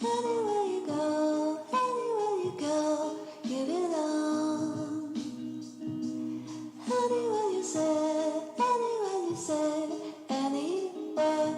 Anywhere you go, you belong. Anywhere you say, anywhere.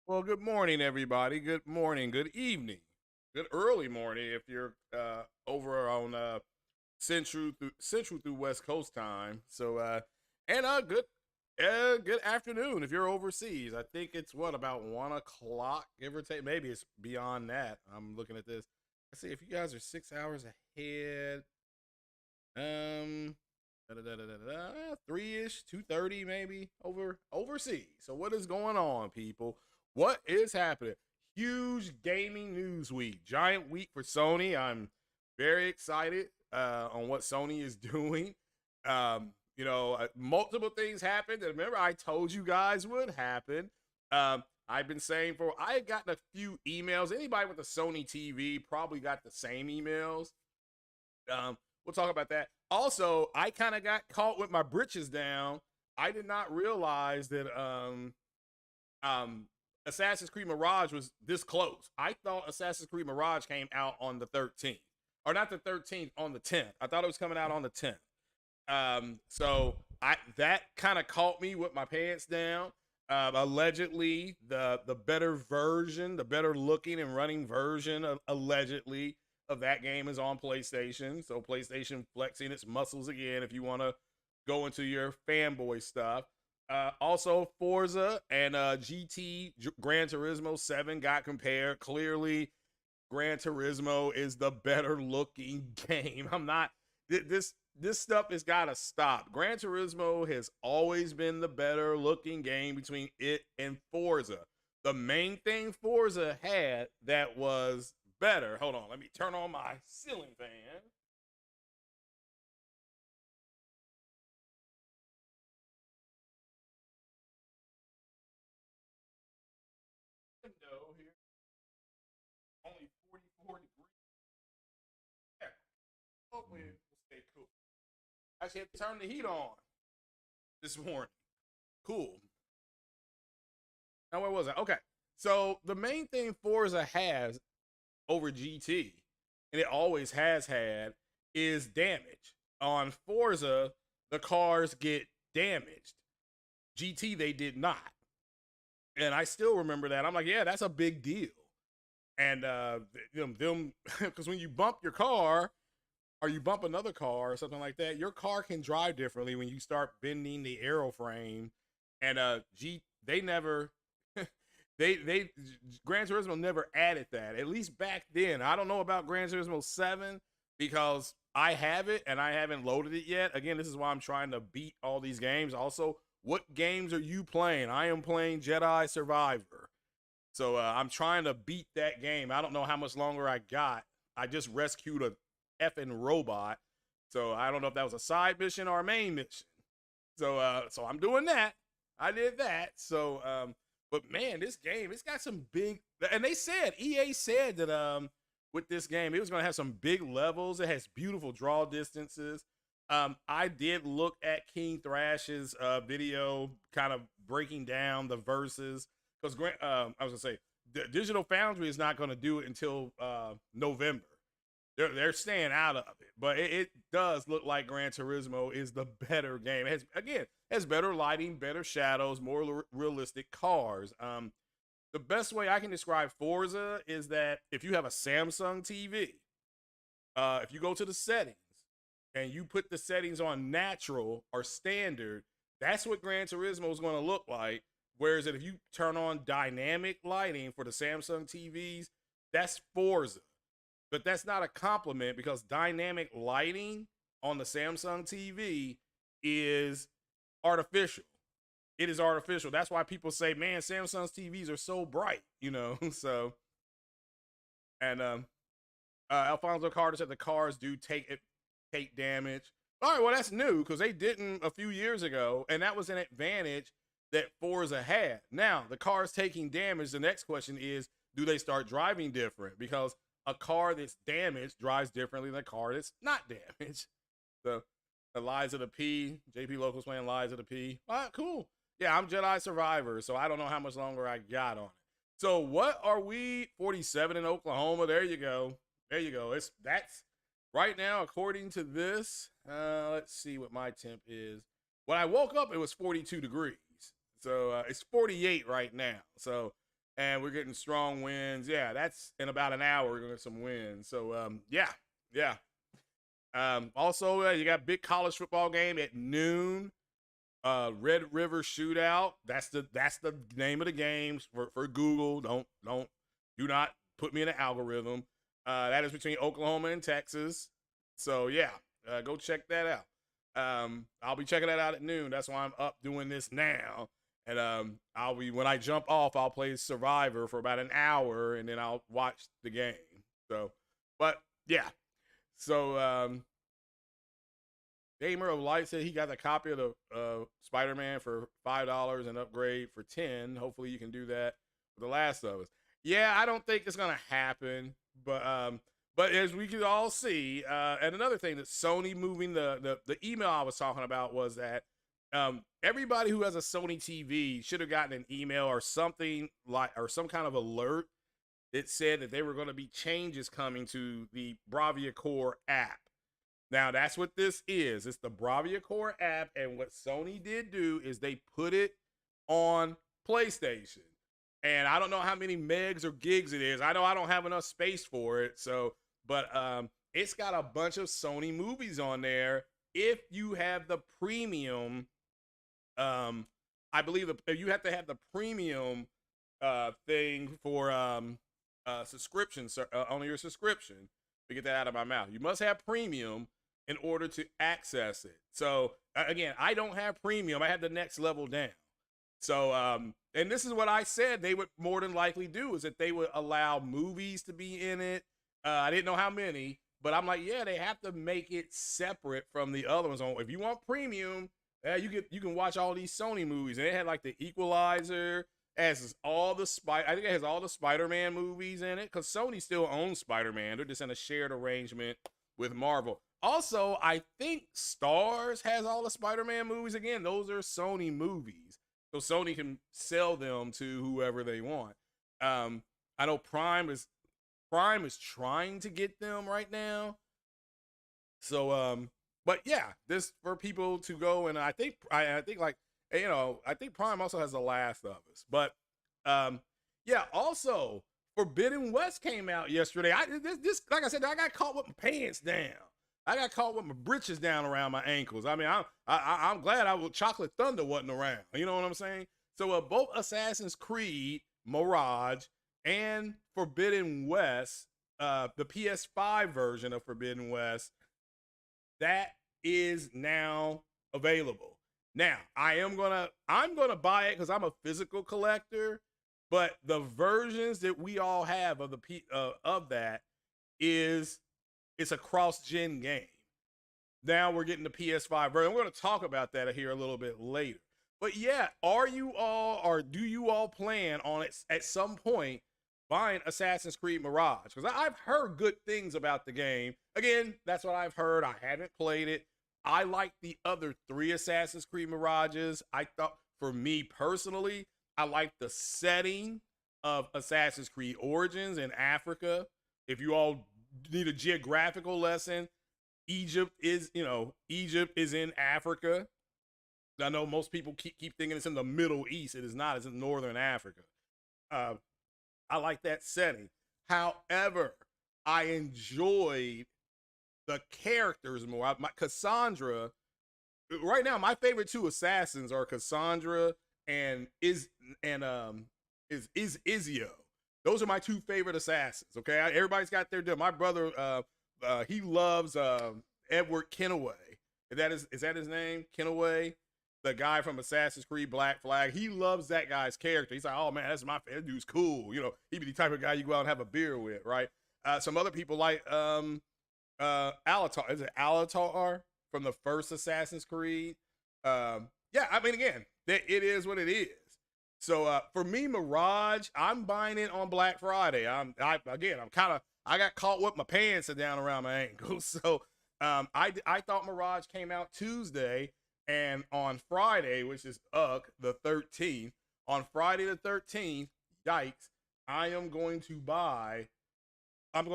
Well, good morning, everybody. Good morning, good evening, good early morning if you're over on Central through West Coast time. And good afternoon if you're overseas. I think it's what about 1 o'clock, give or take. Maybe it's beyond that. I'm looking at this. I see if you guys are 6 hours ahead. Um, 3-ish, 2:30 maybe overseas. So what is going on, people? What is happening? Huge gaming news week, giant week for Sony. I'm very excited on what Sony is doing. Multiple things happened. And remember, I told you guys would happen. I've been saying I had gotten a few emails. Anybody with a Sony TV probably got the same emails. We'll talk about that. Also, I kind of got caught with my britches down. I did not realize that Assassin's Creed Mirage was this close. I thought Assassin's Creed Mirage came out on the 13th, or not the 13th, on the 10th. I thought it was coming out on the 10th. So that kind of caught me with my pants down. Allegedly, the better version, the better looking and running version, allegedly, of that game is on PlayStation. So PlayStation flexing its muscles again if you want to go into your fanboy stuff. Also, Forza and GT Gran Turismo 7 got compared. Clearly, Gran Turismo is the better looking game. I'm not this stuff has got to stop. Gran Turismo has always been the better looking game between it and Forza. The main thing Forza had that was better. Hold on, let me turn on my ceiling fan. Window here, only 44 degrees. Yeah, hopefully it will stay cool. I actually had to turn the heat on this morning. Cool. Now where was I? Okay. So the main thing Forza has over GT, and it always has had, is damage. On Forza, the cars get damaged. GT, they did not. And I still remember that. I'm like, yeah, that's a big deal. And them, because when you bump your car or you bump another car or something like that, your car can drive differently when you start bending the aeroframe. And they never they Gran Turismo never added that. At least back then. I don't know about Gran Turismo 7 because I have it and I haven't loaded it yet. Again, this is why I'm trying to beat all these games. Also, what games are you playing? I am playing Jedi Survivor. So I'm trying to beat that game. I don't know how much longer I got. I just rescued a effing robot. So I don't know if that was a side mission or a main mission. So I'm doing that. I did that. But man, this game, it's got some big, and EA said that with this game, it was going to have some big levels. It has beautiful draw distances. I did look at King Thrash's video, kind of breaking down the verses, because I was gonna say Digital Foundry is not going to do it until November. They're staying out of it, but it does look like Gran Turismo is the better game. It has better lighting, better shadows, more realistic cars. The best way I can describe Forza is that if you have a Samsung TV, if you go to the settings and you put the settings on natural or standard, that's what Gran Turismo is going to look like. Whereas if you turn on dynamic lighting for the Samsung TVs, that's Forza. But that's not a compliment because dynamic lighting on the Samsung TV is artificial. It is artificial. That's why people say, man, Samsung's TVs are so bright, So, and Alfonso Carter said the cars do take damage. All right, well, that's new because they didn't a few years ago, and that was an advantage that Forza had. Now, the car's taking damage. The next question is, do they start driving different? Because a car that's damaged drives differently than a car that's not damaged. So, the Lies of the P, JP Locals playing Lies of the P. All right, cool. Yeah, I'm Jedi Survivor, so I don't know how much longer I got on it. So, what are we? 47 in Oklahoma. There you go. There you go. That's right now, according to this. Let's see what my temp is. When I woke up, it was 42 degrees. So it's 48 right now. So and we're getting strong winds. Yeah, that's in about an hour. We're gonna get some winds. So yeah, yeah. Also, you got big college football game at noon. Red River Shootout. That's the name of the games for Google. Do not put me in the algorithm. That is between Oklahoma and Texas. So yeah, go check that out. I'll be checking that out at noon. That's why I'm up doing this now. And I'll be when I jump off, I'll play Survivor for about an hour, and then I'll watch the game. So, but yeah. So Gamer of Light said he got a copy of the Spider-Man for $5 and upgrade for 10. Hopefully you can do that with The Last of Us. Yeah, I don't think it's gonna happen, but as we can all see, and another thing that Sony moving the email I was talking about was that everybody who has a Sony TV should have gotten an email or something like or some kind of alert that said that there were going to be changes coming to the Bravia Core app. Now that's what this is. It's the Bravia Core app, and what Sony did do is they put it on PlayStation. And I don't know how many megs or gigs it is. I know I don't have enough space for it. So, but it's got a bunch of Sony movies on there. If you have the premium, I believe you have to have the premium thing for subscription on your subscription to get that out of my mouth. You must have premium in order to access it. So again, I don't have premium. I have the next level down. So, and this is what I said they would more than likely do is that they would allow movies to be in it. I didn't know how many, but I'm like, yeah, they have to make it separate from the other ones. If you want premium, you can watch all these Sony movies. And it had like the Equalizer, has all the I think it has all the Spider-Man movies in it because Sony still owns Spider-Man. They're just in a shared arrangement with Marvel. Also, I think Stars has all the Spider-Man movies. Again, those are Sony movies. So Sony can sell them to whoever they want. I know Prime is trying to get them right now. So but yeah, this for people to go, and I think like, you know, I think Prime also has The Last of Us. But yeah, also Forbidden West came out yesterday. This like I said, I got caught with my pants down. I got caught with my britches down around my ankles. I mean, I'm glad Chocolate Thunder wasn't around. You know what I'm saying? So both Assassin's Creed Mirage and Forbidden West, the PS5 version of Forbidden West, that is now available. Now, I'm gonna buy it because I'm a physical collector. But the versions that we all have of that is it's a cross-gen game. Now we're getting the PS5 version. We're going to talk about that here a little bit later. But yeah, do you all plan on it at some point buying Assassin's Creed Mirage? Because I've heard good things about the game. Again, that's what I've heard. I haven't played it. I like the other 3 Assassin's Creed Mirages. I thought, for me personally, I like the setting of Assassin's Creed Origins in Africa. If you all need a geographical lesson, Egypt is in Africa. I know most people keep thinking it's in the Middle East. It is not. It's in Northern Africa. I like that setting. However, I enjoyed the characters more. Cassandra, right now, my favorite 2 assassins are Cassandra and Izio. Those are my 2 favorite assassins. Okay, everybody's got their deal. My brother, he loves Edward Kenway. Is that his name? Kenway, the guy from Assassin's Creed Black Flag. He loves that guy's character. He's like, oh man, that's my favorite. That dude's cool. You know, he'd be the type of guy you go out and have a beer with, right? Some other people like Alatar. Is it Alatar from the first Assassin's Creed? Yeah, I mean, again, it is what it is. So for me, Mirage, I'm buying it on Black Friday. I got caught with my pants down around my ankles. So I thought Mirage came out Tuesday, and on Friday, which is the 13th, on Friday the 13th, yikes, I'm going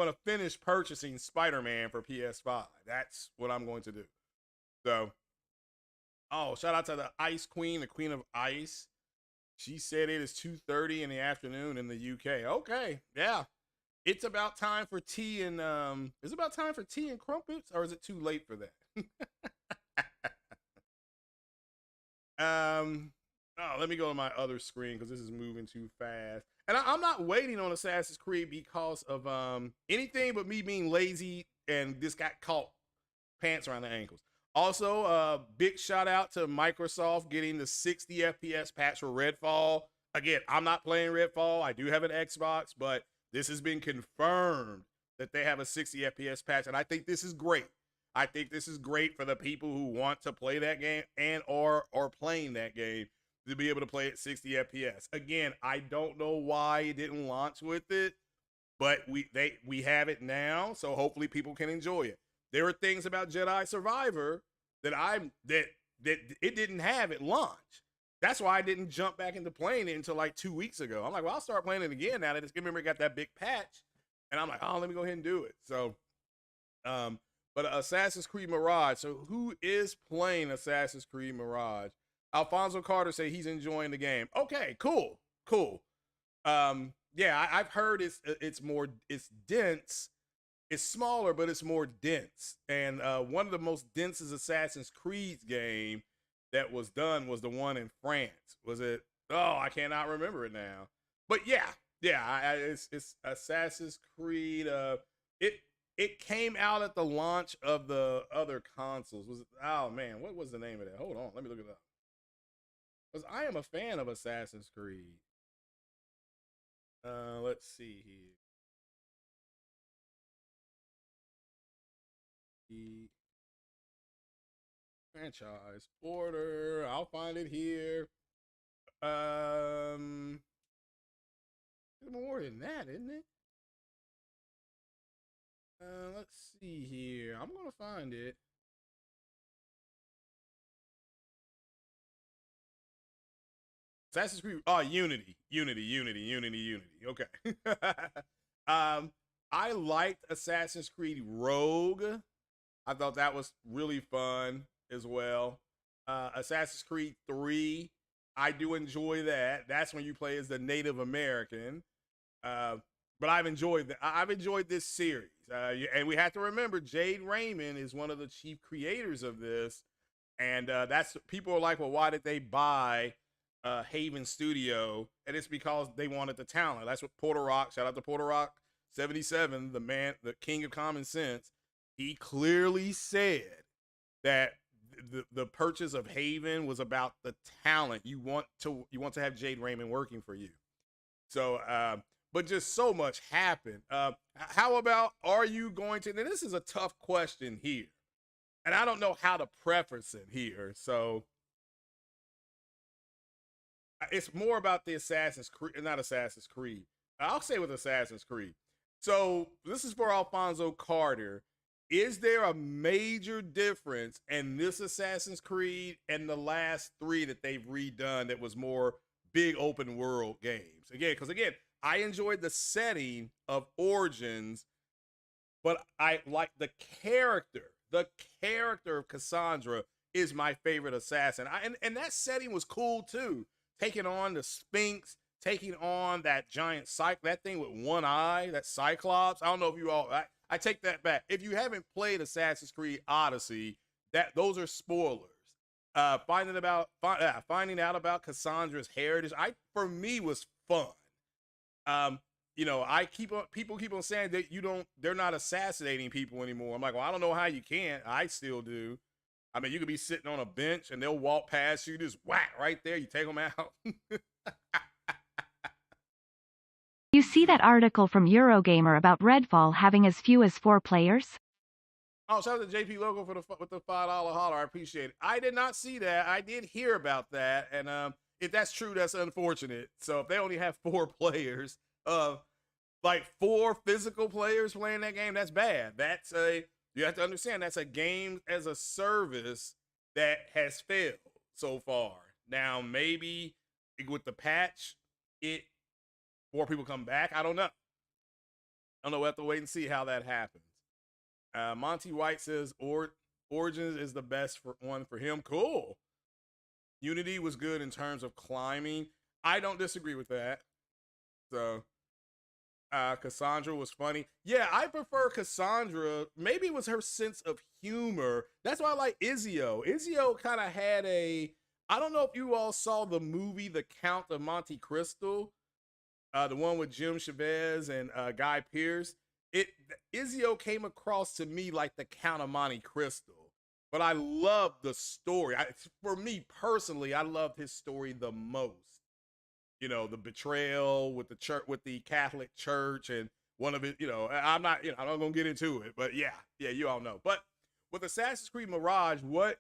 to finish purchasing Spider-Man for PS5. That's what I'm going to do. So, shout out to the Ice Queen, the Queen of Ice. She said it is 2:30 in the afternoon in the UK. Okay, yeah. It's about time for tea and is it about time for tea and crumpets, or is it too late for that? Oh, let me go to my other screen because this is moving too fast. And I'm not waiting on Assassin's Creed because of anything but me being lazy and this got caught pants around the ankles. Also, big shout out to Microsoft getting the 60 FPS patch for Redfall. Again, I'm not playing Redfall. I do have an Xbox, but this has been confirmed that they have a 60 FPS patch, and I think this is great. I think this is great for the people who want to play that game and or are playing that game to be able to play at 60 FPS. Again, I don't know why it didn't launch with it, but we have it now, so hopefully people can enjoy it. There are things about Jedi Survivor that it didn't have at launch. That's why I didn't jump back into playing it until like 2 weeks ago. I'm like, well, I'll start playing it again now that it's remember it got that big patch, and I'm like, oh, let me go ahead and do it. So, but Assassin's Creed Mirage. So who is playing Assassin's Creed Mirage? Alfonso Carter say he's enjoying the game. Okay, cool. Yeah, I've heard it's dense. It's smaller, but it's more dense. And one of the most densest Assassin's Creed game that was done was the one in France. Was it? Oh, I cannot remember it now. But yeah, it's Assassin's Creed. It came out at the launch of the other consoles. Was it? Oh man, what was the name of that? Hold on, let me look it up. Because I am a fan of Assassin's Creed. Let's see here. The franchise order. I'll find it here. It's more than that, isn't it? Let's see here. I'm gonna find it. Assassin's Creed. Oh, Unity. Okay. I liked Assassin's Creed Rogue. I thought that was really fun as well. Assassin's Creed 3. I do enjoy that. That's when you play as the Native American. But I've enjoyed this series. And we have to remember Jade Raymond is one of the chief creators of this. And that's people are like, well, why did they buy Haven Studio? And it's because they wanted the talent. That's what Porter Rock, shout out to Porter Rock 77, the man, the king of common sense. He clearly said that the purchase of Haven was about the talent. You want to have Jade Raymond working for you. So, but just so much happened. How about, are you going to, and this is a tough question here, and I don't know how to preface it here. So it's more about the Assassin's Creed, not Assassin's Creed. I'll say with Assassin's Creed. So this is for Alfonso Carter. Is there a major difference in this Assassin's Creed and the last three that they've redone that was more big open world games? Because I enjoyed the setting of Origins, but I like the character. The character of Cassandra is my favorite assassin. And that setting was cool too. Taking on the Sphinx, taking on that giant that thing with one eye, that Cyclops. I don't know if you all, I take that back. If you haven't played Assassin's Creed Odyssey, those are spoilers. Finding out about Cassandra's heritage, for me was fun. People keep on saying that they're not assassinating people anymore. I'm like, well, I don't know how you can't. I still do. I mean, you could be sitting on a bench and they'll walk past you, just whack right there. You take them out. You see that article from Eurogamer about Redfall having as few as 4 players? Oh, shout out to JP Logo with the $5 holler. I appreciate it. I did not see that. I did hear about that, and if that's true, that's unfortunate. So if they only have 4 players, like 4 physical players playing that game, that's bad. You have to understand that's a game as a service that has failed so far. Now maybe with the patch, 4 people come back. I don't know. We'll have to wait and see how that happens. Monty White says Origins is the best one for him. Cool. Unity was good in terms of climbing. I don't disagree with that. So Cassandra was funny. Yeah, I prefer Cassandra. Maybe it was her sense of humor. That's why I like Izio. Izio kind of had a. I don't know if you all saw the movie The Count of Monte Cristo, the one with Jim Chavez and Guy Pearce. It Izio came across to me like the Count of Monte Cristo, but I love the story. For me personally, I loved his story the most. You know, the betrayal with the church, with the Catholic Church, and one of it. You know, I'm not. You know, I'm not gonna get into it, but yeah, you all know. But with Assassin's Creed Mirage, what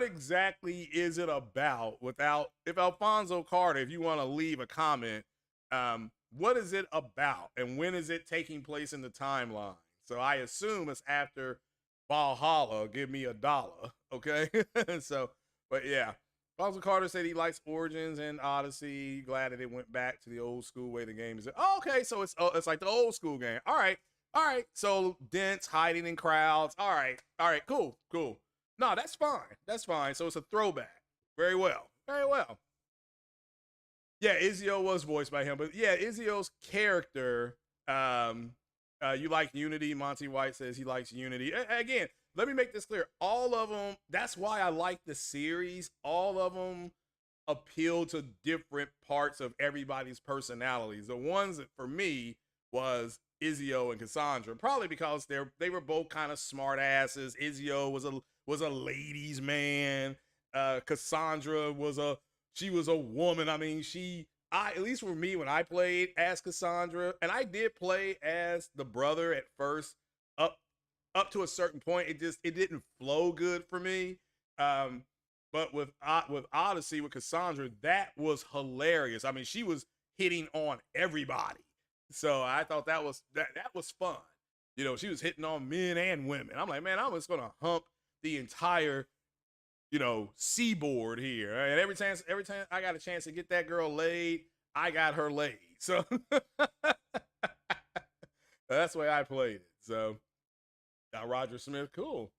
exactly is it about? Without, if Alfonso Carter, if you want to leave a comment, what is it about, and when is it taking place in the timeline? So I assume it's after Valhalla. Give me $1, okay? So, but yeah. Alfonso Carter said he likes Origins and Odyssey. Glad that it went back to the old school way the game is. Oh, okay, so it's like the old school game. All right. So dense, hiding in crowds. All right, cool. No, that's fine. So it's a throwback. Very well. Yeah, Izio was voiced by him, but yeah, Izio's character. You like Unity? Monty White says he likes Unity. Again, let me make this clear. All of them, that's why I like the series. All of them appeal to different parts of everybody's personalities. The ones that for me was Izio and Cassandra, probably because they were both kind of smart asses. Izio was a ladies' man. Cassandra was a woman. I mean, at least for me, when I played as Cassandra, and I did play as the brother at first, up to a certain point, it didn't flow good for me. But with Odyssey, with Cassandra, that was hilarious. I mean, she was hitting on everybody. So I thought that was fun. You know, she was hitting on men and women. I'm like, man, I'm just gonna hump the entire, you know, seaboard here. And every time I got a chance to get that girl laid, I got her laid. So that's the way I played it. So Roger Smith, cool.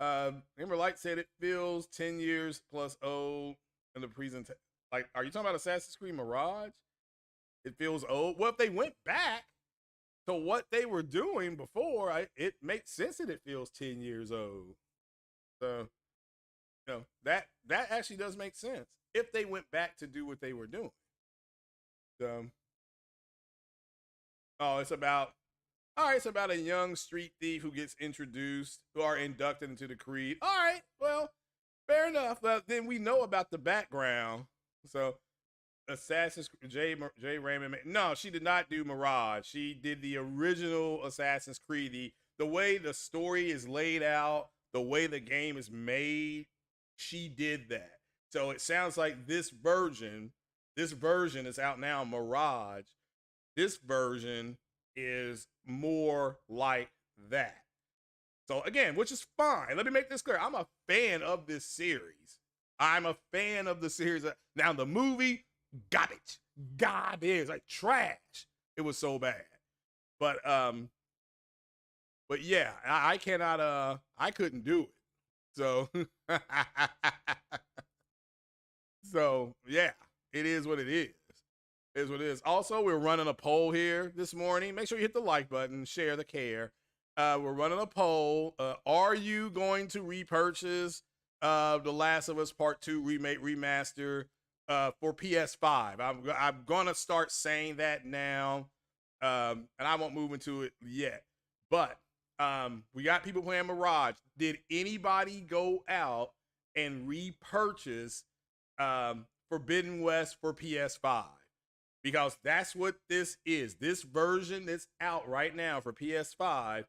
Amber Light said it feels 10 years plus old in the presentation. Like, are you talking about Assassin's Creed Mirage? It feels old. Well, if they went back to what they were doing before, it makes sense that it feels 10 years old. So, you know, that actually does make sense if they went back to do what they were doing. So, it's about a young street thief who gets introduced, who are inducted into the Creed. All right, well, fair enough. Then we know about the background. So, Assassin's Creed, Jay Raymond. No, she did not do Mirage. She did the original Assassin's Creed. The way the story is laid out, the way the game is made, she did that. So it sounds like this version is out now, Mirage. This version is more like that. So again, which is fine. Let me make this clear. I'm a fan of this series. I'm a fan of the series. Now the movie, garbage, like trash. It was so bad. But yeah, I cannot. I couldn't do it. So so yeah, it is what it is. It is what it is. Also, we're running a poll here this morning. Make sure you hit the like button, share the care. We're running a poll. Are you going to repurchase The Last of Us Part 2 remake remaster for PS5? I'm gonna start saying that now, and I won't move into it yet. But we got people playing Mirage. Did anybody go out and repurchase Forbidden West for PS5? Because that's what this is. This version that's out right now for PS5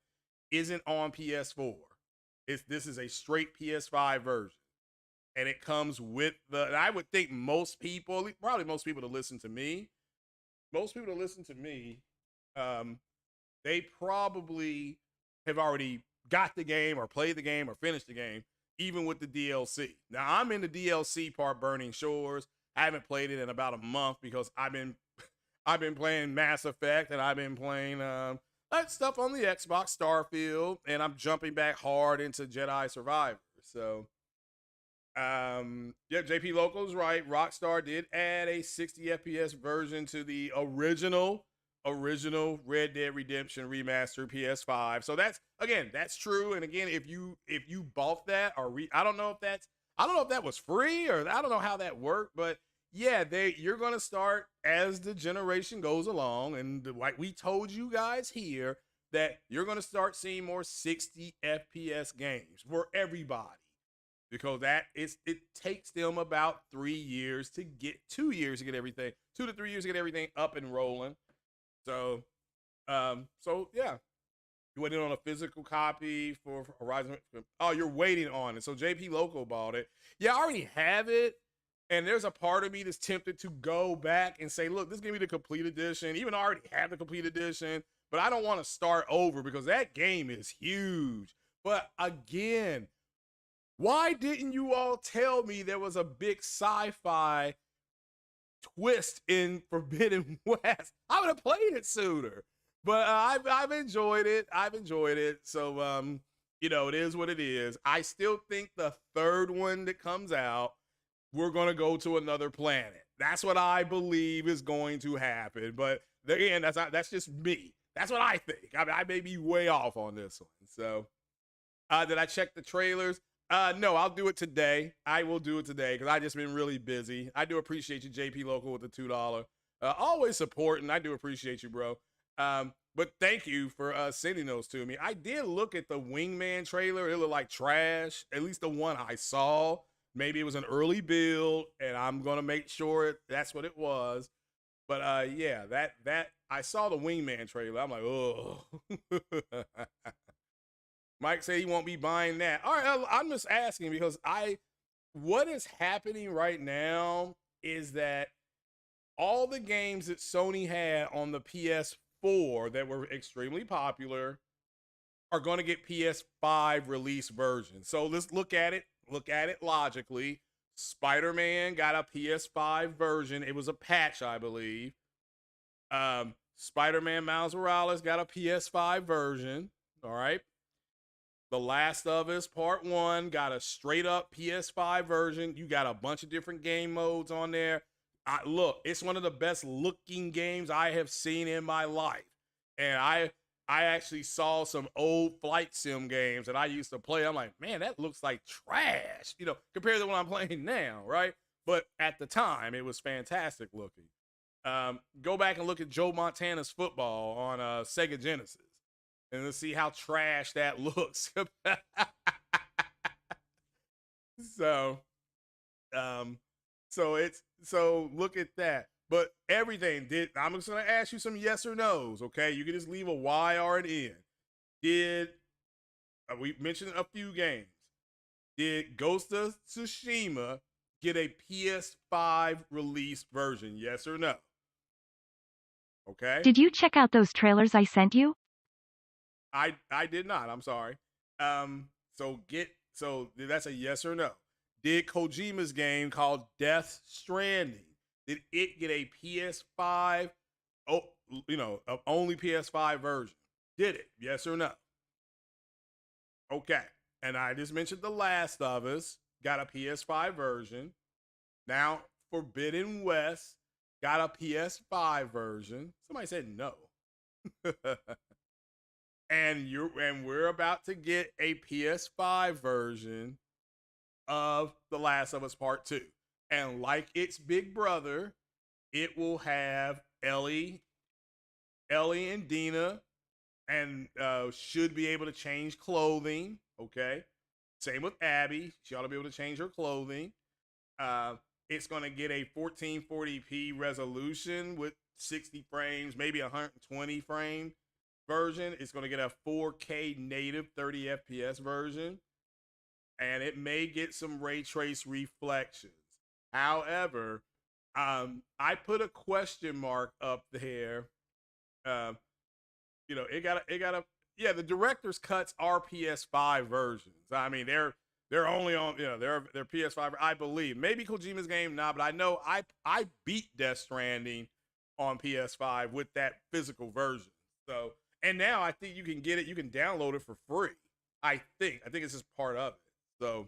isn't on PS4. This is a straight PS5 version. And it comes with and I would think most people that listen to me, they probably have already got the game or played the game or finished the game, even with the DLC. Now, I'm in the DLC part, Burning Shores. I haven't played it in about a month because I've been playing Mass Effect, and I've been playing that stuff on the Xbox, Starfield, and I'm jumping back hard into Jedi Survivor. So Yeah, JP Local's right. Rockstar did add a 60 FPS version to the original Red Dead Redemption remaster PS5. So that's true. And again, if you bought that I don't know if that was free, or I don't know how that worked, but yeah, you're gonna start as the generation goes along, and like we told you guys here, that you're gonna start seeing more 60 FPS games for everybody, because it takes them about 3 years to get 2 years to get everything, 2 to 3 years to get everything up and rolling. So yeah, you waiting on a physical copy for Horizon. Oh, you're waiting on it. So JP Local bought it. Yeah, I already have it. And there's a part of me that's tempted to go back and say, look, this give me the complete edition. Even though I already have the complete edition, but I don't want to start over because that game is huge. But again, why didn't you all tell me there was a big sci-fi twist in Forbidden West? I would have played it sooner. But I've enjoyed it. So it is what it is. I still think the third one that comes out, we're gonna go to another planet. That's what I believe is going to happen. But again, that's just me. That's what I think. I may be way off on this one. So, did I check the trailers? No, I'll do it today. I will do it today because I just been really busy. I do appreciate you, JP Local, with the $2. Always supporting. I do appreciate you, bro. But thank you for sending those to me. I did look at the Wingman trailer. It looked like trash. At least the one I saw. Maybe it was an early build, and I'm gonna make sure that's what it was. But yeah, that I saw the Wingman trailer. I'm like, oh. Mike said he won't be buying that. All right, I'm just asking because what is happening right now is that all the games that Sony had on the PS4 that were extremely popular are going to get PS5 release versions. So let's look at it logically. Spider-Man got a PS5 version. It was a patch, I believe. Spider-Man Miles Morales got a PS5 version. All right. The Last of Us Part 1 got a straight up PS5 version. You got a bunch of different game modes on there. Look, it's one of the best looking games I have seen in my life. And I actually saw some old flight sim games that I used to play. I'm like, man, that looks like trash, compared to what I'm playing now, right? But at the time, it was fantastic looking. Go back and look at Joe Montana's Football on Sega Genesis, and let's see how trash that looks. So look at that. But everything I'm just gonna ask you some yes or no's, okay? You can just leave a Y or an N. We mentioned a few games. Did Ghost of Tsushima get a PS5 release version? Yes or no? Okay. Did you check out those trailers I sent you? I did not. I'm sorry. So that's a yes or no. Did Kojima's game called Death Stranding, did it get a PS5? Only PS5 version. Did it? Yes or no? Okay. And I just mentioned The Last of Us got a PS5 version. Now Forbidden West got a PS5 version. Somebody said no. and we're about to get a PS5 version of The Last of Us Part 2. And like its big brother, it will have Ellie and Dina, and should be able to change clothing. Okay. Same with Abby. She ought to be able to change her clothing. It's going to get a 1440p resolution with 60 frames, maybe 120 frame version. It's going to get a 4K native 30 FPS version. And it may get some ray trace reflections. However, I put a question mark up there. The director's cuts are PS5 versions. I mean, they're only on, they're PS5, I believe. Maybe Kojima's game, but I know I beat Death Stranding on PS5 with that physical version. So, and now I think you can get it, you can download it for free. I think it's just part of it. So,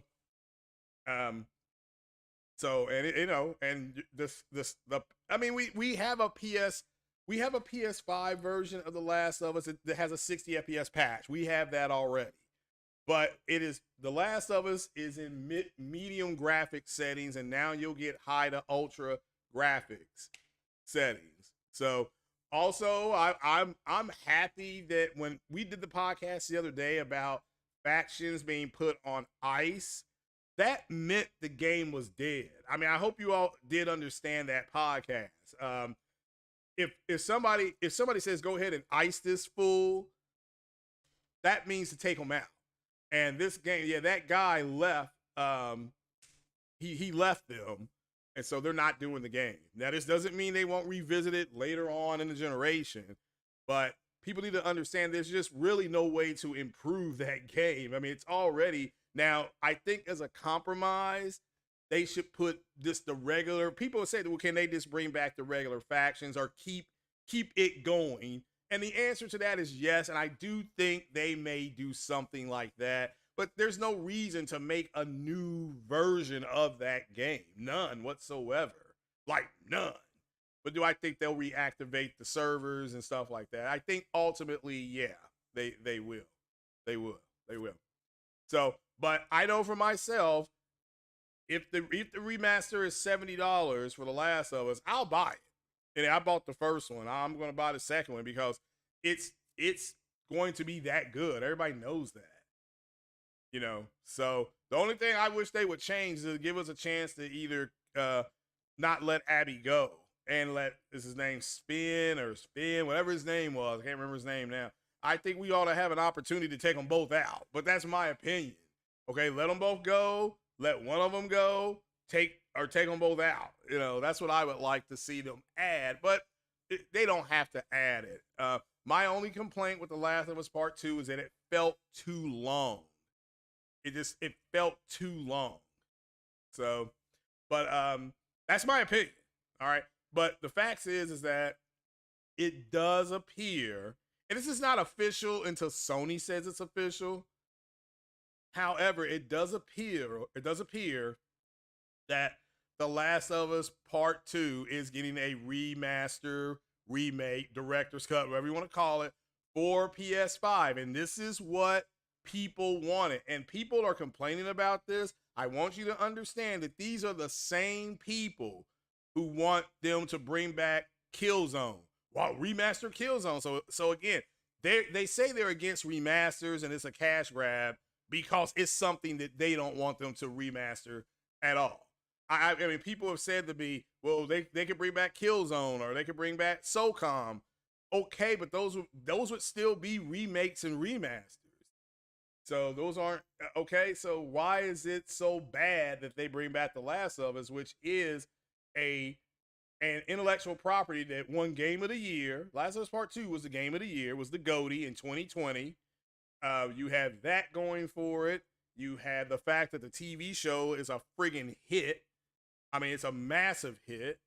So, and you know, and I mean, we have a PS5 version of The Last of Us that has a 60 FPS patch. We have that already. But it is The Last of Us is in medium graphic settings, and now you'll get high to ultra graphics settings. So also, I'm happy that when we did the podcast the other day about factions being put on ice, that meant the game was dead. I mean, I hope you all did understand that podcast. If somebody says go ahead and ice this fool, that means to take them out. And this game, yeah, that guy left. He left them, and so they're not doing the game. Now, this doesn't mean they won't revisit it later on in the generation, but people need to understand there's just really no way to improve that game. I mean, it's already now. I think as a compromise, they should put just the regular. People say, well, can they just bring back the regular factions or keep it going? And the answer to that is yes. And I do think they may do something like that. But there's no reason to make a new version of that game. None whatsoever. Like none. But do I think they'll reactivate the servers and stuff like that? I think ultimately, yeah, they will. They will. So, but I know for myself, if the remaster is $70 for The Last of Us, I'll buy it. And I bought the first one. I'm going to buy the second one because it's going to be that good. Everybody knows that. You know, so the only thing I wish they would change is to give us a chance to either not let Abby go and let his name Spin, whatever his name was. I can't remember his name now. I think we ought to have an opportunity to take them both out, but that's my opinion. Okay, let them both go. Let one of them go. Take them both out. You know, that's what I would like to see them add, but they don't have to add it. My only complaint with The Last of Us Part 2 is that it felt too long. It felt too long. So, but that's my opinion. All right. But the fact is that it does appear, and this is not official until Sony says it's official. However, it does appear that The Last of Us Part 2 is getting a remaster, remake, director's cut, whatever you want to call it, for PS5. And this is what people wanted. And people are complaining about this. I want you to understand that these are the same people who want them to bring back Killzone. Wow, remaster Killzone. So again, they say they're against remasters and it's a cash grab because it's something that they don't want them to remaster at all. I mean, people have said to me, well, they could bring back Killzone or they could bring back SOCOM. Okay, but those would still be remakes and remasters. So those aren't okay. So why is it so bad that they bring back The Last of Us, which is an intellectual property that won Game of the Year? Last of Us Part 2 was the Game of the Year, was the GOTY in 2020. You have that going for it. You had the fact that the TV show is a friggin' hit. I mean, it's a massive hit.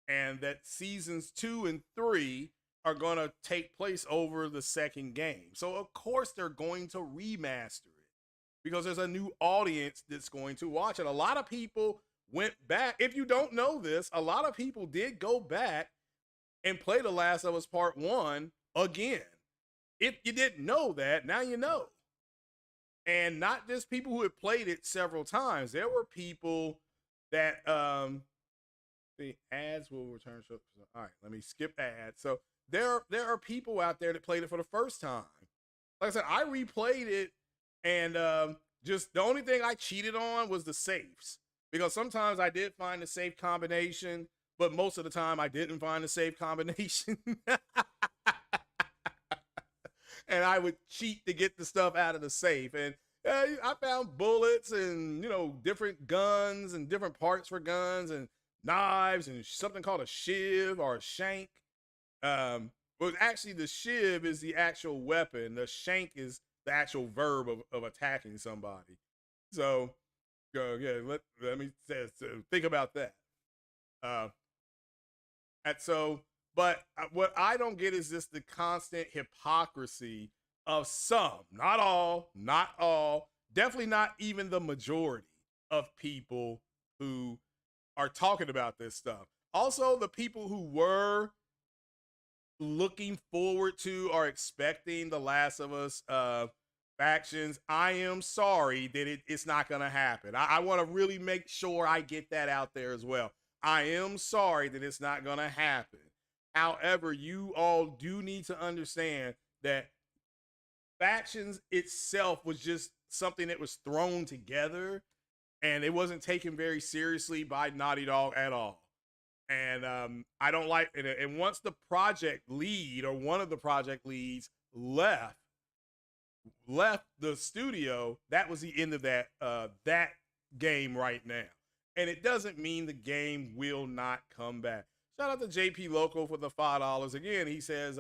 And that seasons 2 and 3 are going to take place over the second game. So, of course, they're going to remaster it because there's a new audience that's going to watch it. A lot of people went back. If you don't know this, a lot of people did go back and play The Last of Us Part 1 again. If you didn't know that, now you know. And not just people who had played it several times. There were people that the ads will return. All right, let me skip ads. So there are people out there that played it for the first time. Like I said, I replayed it, and just the only thing I cheated on was the safes, because sometimes I did find the safe combination, but most of the time I didn't find the safe combination. And I would cheat to get the stuff out of the safe. And I found bullets and, you know, different guns and different parts for guns and knives and something called a shiv or a shank. But actually the shiv is the actual weapon. The shank is the actual verb of attacking somebody. So, yeah, let me think about that. But what I don't get is just the constant hypocrisy of some, not all, definitely not even the majority of people who are talking about this stuff. Also, the people who were looking forward to or expecting the Last of Us factions, I am sorry that it's not going to happen. I want to really make sure I get that out there as well. I am sorry that it's not going to happen. However, you all do need to understand that factions itself was just something that was thrown together, and it wasn't taken very seriously by Naughty Dog at all. And I don't like it. And once the project lead or one of the project leads left the studio, that was the end of that game right now. And it doesn't mean the game will not come back. Shout out to JP Local for the $5. Again, he says,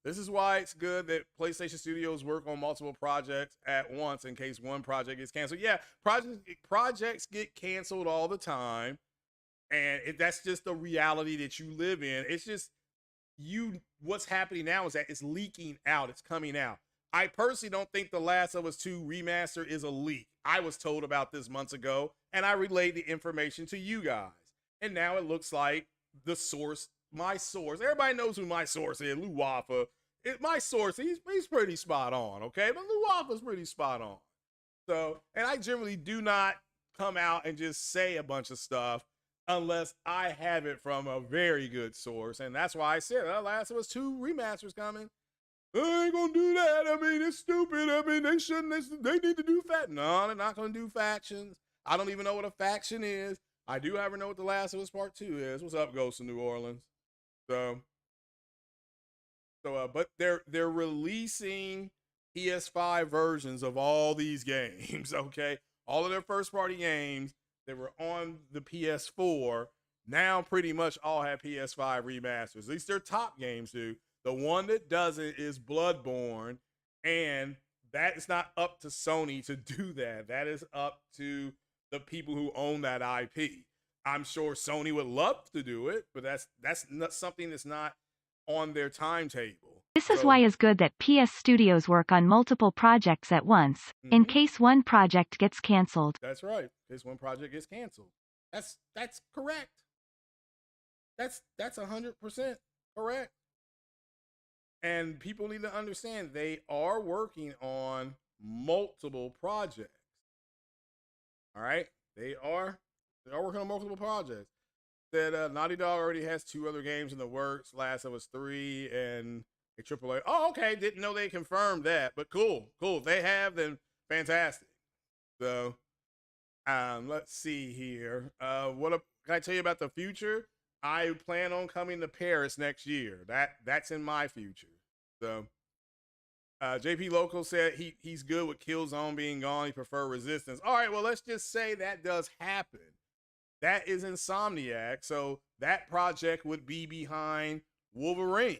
this is why it's good that PlayStation Studios work on multiple projects at once in case one project gets canceled. Yeah, projects get canceled all the time. And that's just the reality that you live in. It's just what's happening now is that it's leaking out. It's coming out. I personally don't think The Last of Us 2 remaster is a leak. I was told about this months ago, and I relayed the information to you guys. And now it looks like the source, my source, everybody knows who my source is, Lou Wafa. My source, he's pretty spot on, okay? But Lou Wafa's pretty spot on. So, and I generally do not come out and just say a bunch of stuff unless I have it from a very good source. And that's why I said, Last of Us 2 remasters coming. I ain't gonna do that. I mean, it's stupid. I mean, they shouldn't. They need to do No, they're not gonna do factions. I don't even know what a faction is. I do, however, know what The Last of Us Part 2 is. What's up, Ghost of New Orleans? But they're releasing PS5 versions of all these games, okay? All of their first-party games that were on the PS4 now pretty much all have PS5 remasters. At least their top games do. The one that doesn't is Bloodborne, and that is not up to Sony to do that. That is up to the people who own that IP. I'm sure Sony would love to do it, but that's not something that's not on their timetable. This is why it's good that PS Studios work on multiple projects at once, in case one project gets canceled. That's right. In case one project gets canceled. That's correct. That's 100% correct. And people need to understand they are working on multiple projects. All right? They are working on multiple projects. That Naughty Dog already has 2 other games in the works, Last of Us 3 and a AAA. Oh, okay. Didn't know they confirmed that, but cool. If they have, then fantastic. So, let's see here. Can I tell you about the future? I plan on coming to Paris next year. That's in my future. So, JP Local said he's good with Killzone being gone. He prefer Resistance. All right, well, let's just say that does happen. That is Insomniac, so that project would be behind Wolverine,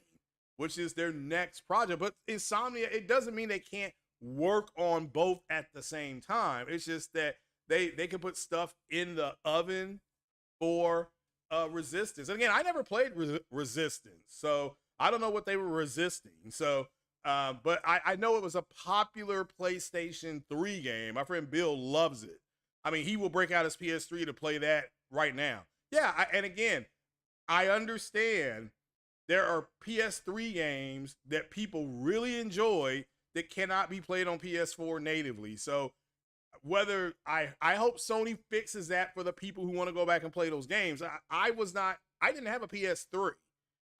which is their next project. But Insomniac, it doesn't mean they can't work on both at the same time. It's just that they can put stuff in the oven for Resistance. And again, I never played Resistance, so I don't know what they were resisting. So, but I know it was a popular PlayStation 3 game. My friend Bill loves it. I mean, he will break out his PS3 to play that right now. Yeah, and again, I understand there are PS3 games that people really enjoy that cannot be played on PS4 natively. So whether I hope Sony fixes that for the people who want to go back and play those games. I didn't have a PS3.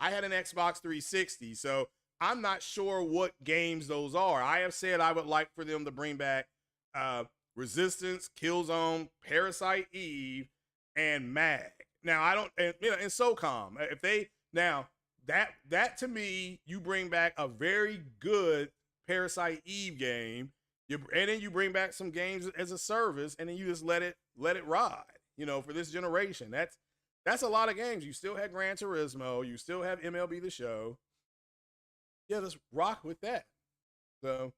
I had an Xbox 360. So I'm not sure what games those are. I have said I would like for them to bring back Resistance, Killzone, Parasite Eve, and Mag. Now and SOCOM. If they that to me, you bring back a very good Parasite Eve game, and then you bring back some games as a service, and then you just let it ride. For this generation, that's a lot of games. You still have Gran Turismo, you still have MLB The Show. Yeah, let's rock with that. So.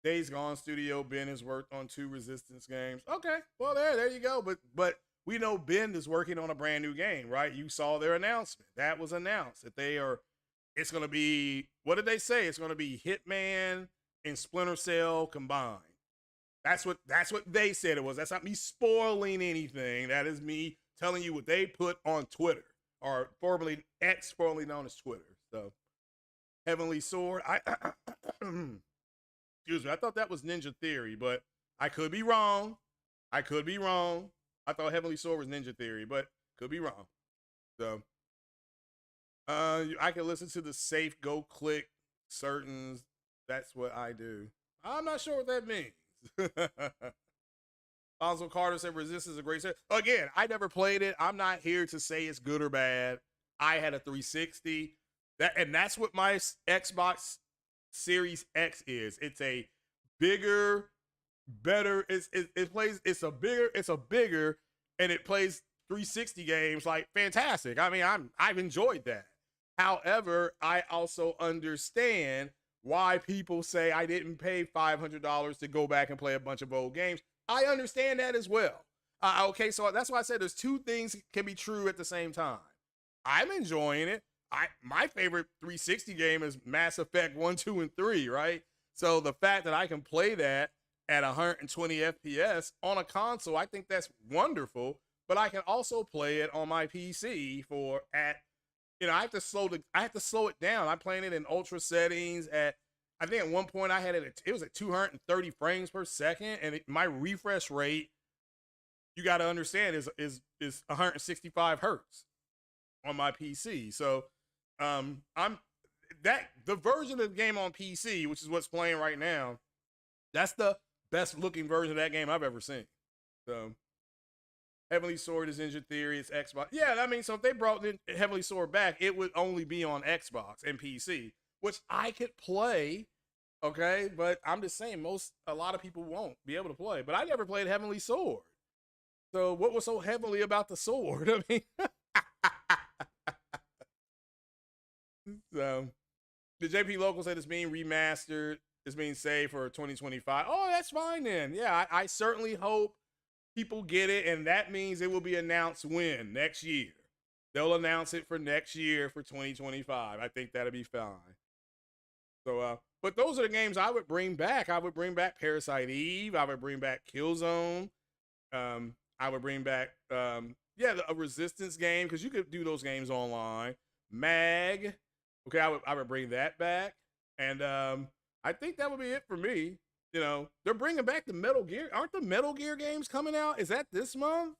Days Gone Studio, Ben has worked on 2 Resistance games. Okay, well there you go. But we know Ben is working on a brand new game, right? You saw their announcement. That was announced that it's going to be, what did they say? It's going to be Hitman and Splinter Cell combined. That's what they said it was. That's not me spoiling anything. That is me telling you what they put on Twitter, or formerly X, formerly known as Twitter. So, Heavenly Sword. Excuse me. I thought that was Ninja Theory, but I could be wrong. I thought Heavenly Sword was Ninja Theory, but could be wrong. So, I can listen to the safe go click certains. That's what I do. I'm not sure what that means. Alonzo Carter said Resistance is a great series. Again, I never played it. I'm not here to say it's good or bad. I had a 360. That's what my Xbox Series X is. It's a bigger, better. It's a bigger, and it plays 360 games like fantastic. I mean, I've enjoyed that. However, I also understand why people say I didn't pay $500 to go back and play a bunch of old games. I understand that as well. Okay, so that's why I said there's two things can be true at the same time. I'm enjoying it. My favorite 360 game is Mass Effect 1, 2, and 3, right? So the fact that I can play that at 120 FPS on a console, I think that's wonderful. But I can also play it on my PC I have to slow it down. I'm playing it in ultra settings I think at one point I had it was at 230 frames per second, and my refresh rate, you got to understand, is 165 hertz on my PC. So the version of the game on PC, which is what's playing right now, that's the best looking version of that game I've ever seen. So Heavenly Sword is Ninja Theory. It's Xbox. Yeah, I mean, so if they brought Heavenly Sword back, it would only be on Xbox and PC, which I could play, okay? But I'm just saying, a lot of people won't be able to play. But I never played Heavenly Sword. So what was so heavenly about the sword? I mean, so the JP Local said it's being remastered. It's being saved for 2025. Oh, that's fine then. Yeah, I certainly hope people get it, and that means it will be announced when? Next year. They'll announce it for next year for 2025. I think that'll be fine. So, but those are the games I would bring back. I would bring back Parasite Eve. I would bring back Killzone. I would bring back, a Resistance game, because you could do those games online. Mag. Okay, I would bring that back. And I think that would be it for me. They're bringing back the Metal Gear. Aren't the Metal Gear games coming out? Is that this month?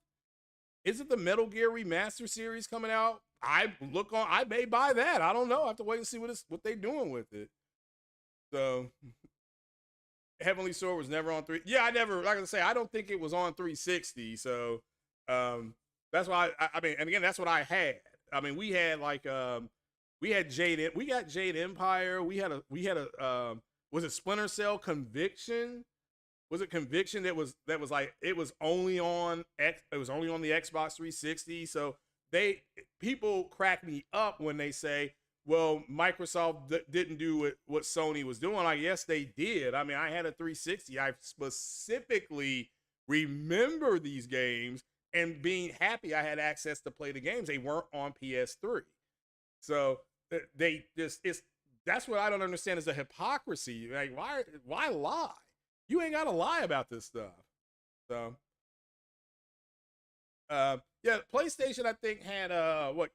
Is it the Metal Gear Remaster series coming out? I may buy that. I don't know. I have to wait and see what they're doing with it. So, Heavenly Sword was never on 3. Yeah, like I say, I don't think it was on 360. So, that's why I mean, and again, that's what I had. I mean, we had we got Jade Empire. We had a was it Splinter Cell Conviction? Was it Conviction that was like, it was only on the Xbox 360? So people crack me up when they say, well, Microsoft didn't do what Sony was doing. Like, yes, they did. I mean, I had a 360. I specifically remember these games and being happy I had access to play the games. They weren't on PS3. So that's what I don't understand, is the hypocrisy. Like, why lie? You ain't got to lie about this stuff. So, PlayStation, I think, had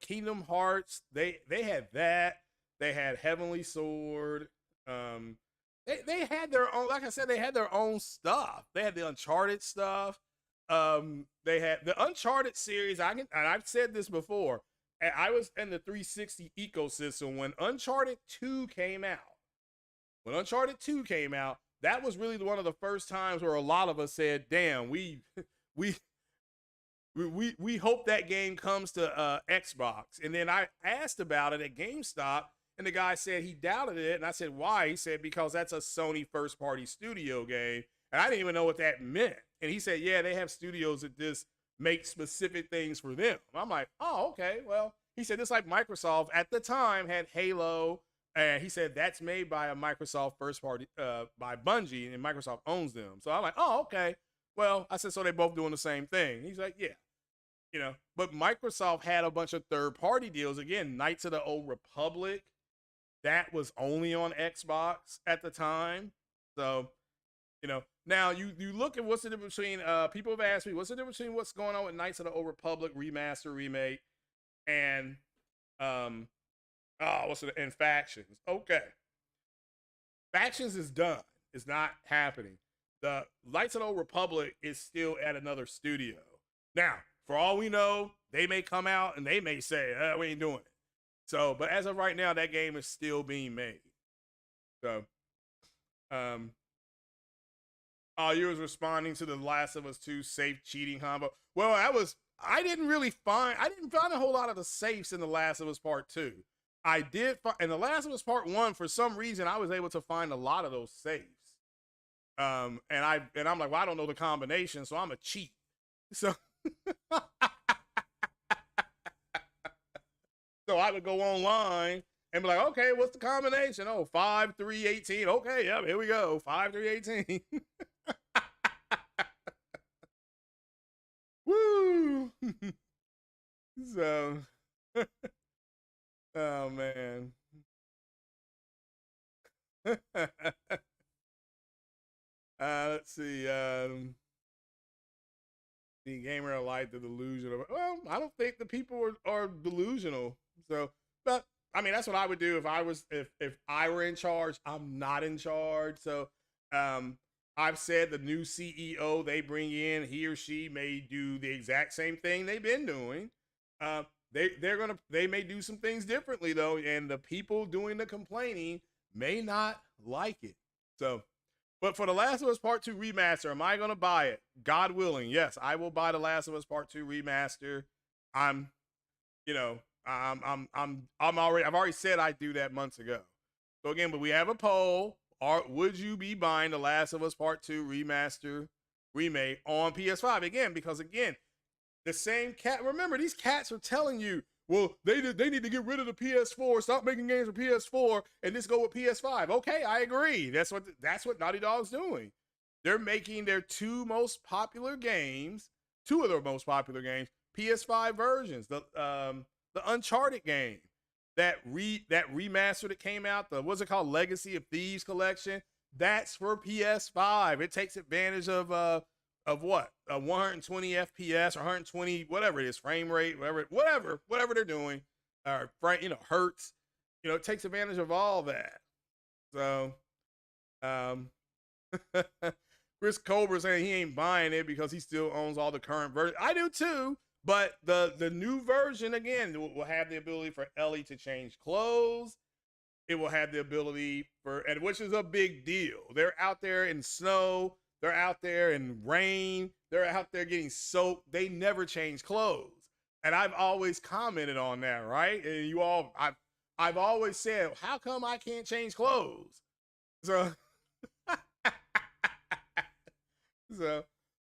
Kingdom Hearts. They had that. They had Heavenly Sword. They had their own, like I said, they had their own stuff. They had the Uncharted stuff. They had the Uncharted series. And I've said this before. I was in the 360 ecosystem when Uncharted 2 came out. When Uncharted 2 came out, that was really one of the first times where a lot of us said, damn, we hope that game comes to Xbox. And then I asked about it at GameStop, and the guy said he doubted it. And I said, why? He said, because that's a Sony first-party studio game. And I didn't even know what that meant. And he said, yeah, they have studios that just make specific things for them. I'm like, oh, okay. Well, he said, it's like Microsoft at the time had Halo. And he said, that's made by a Microsoft first party, by Bungie, and Microsoft owns them. So I'm like, oh, okay. Well, I said, so they both doing the same thing. He's like, yeah. But Microsoft had a bunch of third-party deals. Again, Knights of the Old Republic, that was only on Xbox at the time. So, Now you look at what's the difference between people have asked me what's the difference between what's going on with Knights of the Old Republic remaster remake and what's it and Factions. Okay. Factions is done. It's not happening. The Knights of the Old Republic is still at another studio. Now, for all we know, they may come out and they may say, we ain't doing it. So, but as of right now, that game is still being made. So, you was responding to the Last of Us 2 safe cheating combo. Well, I didn't find a whole lot of the safes in the Last of Us Part 2. I did find in the Last of Us Part 1, for some reason, I was able to find a lot of those safes. And I'm like, well, I don't know the combination, so I'm a cheat. So so I would go online and be like, okay, what's the combination? Oh, 5, 3, 18. Okay, yep, here we go. 5, 3, 18. Woo! So, oh man. Let's see. The gamer light, the delusional. Well, I don't think the people are delusional. So, but I mean, that's what I would do if I were in charge. I'm not in charge. So, I've said the new CEO they bring in, he or she may do the exact same thing they've been doing. They may do some things differently though, and the people doing the complaining may not like it. So, but for the Last of Us Part 2 remaster, am I going to buy it? God willing, yes, I will buy the Last of Us Part 2 remaster. I've already said I'd do that months ago. So again, but we have a poll. Would you be buying the Last of Us Part 2 remaster remake on PS5? Again, because again, the same cat. Remember, these cats are telling you, well, they need to get rid of the PS4, stop making games for PS4, and just go with PS5. Okay, I agree. That's what Naughty Dog's doing. They're making their two of their most popular games, PS5 versions. The Uncharted game, that remaster that came out, the what's it called, Legacy of Thieves collection. That's for PS5. It takes advantage of what? 120 FPS or 120, whatever it is, frame rate, whatever they're doing, or hertz. It takes advantage of all that. So, Chris Colbert saying he ain't buying it because he still owns all the current versions. I do too, but the new version again will have the ability for Ellie to change clothes. It will have the ability and which is a big deal. They're out there in snow. They're out there in rain. They're out there getting soaked. They never change clothes. And I've always commented on that, right? And I've always said, how come I can't change clothes? So, so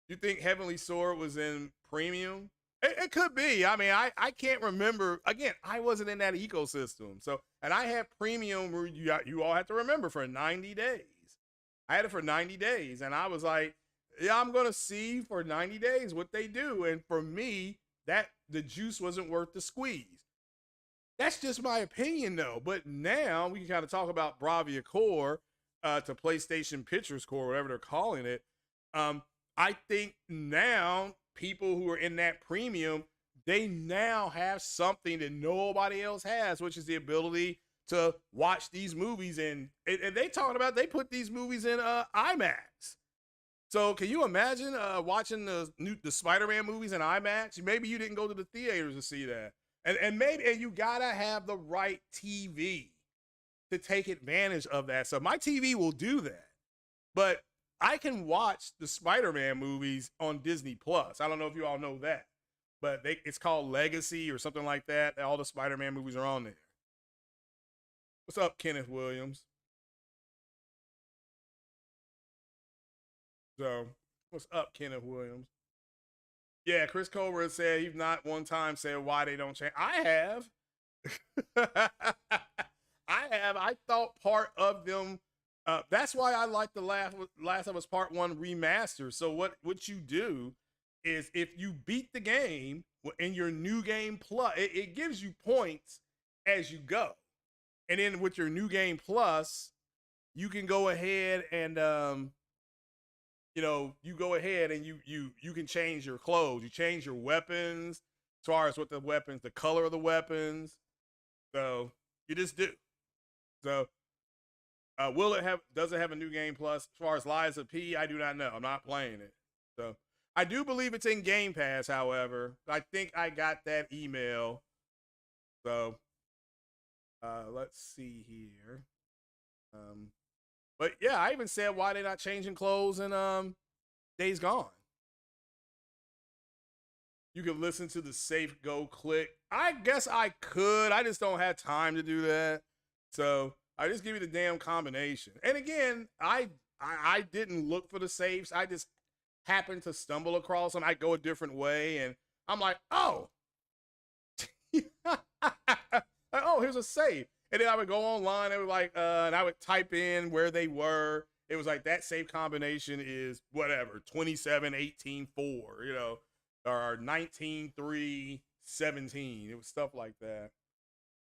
you think Heavenly Sword was in premium? It could be. I mean, I can't remember. Again, I wasn't in that ecosystem. So, and I had premium where you all have to remember for 90 days. I had it for 90 days and I was like, yeah, I'm going to see for 90 days what they do. And for me, that the juice wasn't worth the squeeze. That's just my opinion though. But now we can kind of talk about Bravia Core to PlayStation Pictures Core, whatever they're calling it. I think now people who are in that premium, they now have something that nobody else has, which is the ability to watch these movies and they talking about they put these movies in IMAX. So can you imagine watching the Spider-Man movies in IMAX? Maybe you didn't go to the theaters to see that, and you gotta have the right TV to take advantage of that. So my TV will do that, but I can watch the Spider-Man movies on Disney Plus. I don't know if you all know that, but it's called Legacy or something like that. All the Spider-Man movies are on there. What's up, Kenneth Williams? So, what's up, Kenneth Williams? Yeah, Chris Colbert said he's not one time said why they don't change. I have. I thought part of them. That's why I like the Last of Us Part 1 remaster. So what you do is if you beat the game in your new game plus, it gives you points as you go. And then with your new game plus, you can go ahead and you know, you go ahead and you can change your clothes, you change your weapons, as far as what the weapons, the color of the weapons. So you just do. So will it have? Does it have a new game plus? As far as Liza P, I do not know. I'm not playing it. So I do believe it's in Game Pass. However, I think I got that email. So let's see here. But yeah, I even said why they not changing clothes in Days Gone. You can listen to the safe go click. I guess I could. I just don't have time to do that. So I just give you the damn combination. And again, I didn't look for the safes. I just happened to stumble across them. I go a different way, and I'm like, oh, oh, here's a safe. And then I would go online and and I would type in where they were. It was like that safe combination is whatever 27, 18, 4, you know, or 19, 3, 17. It was stuff like that.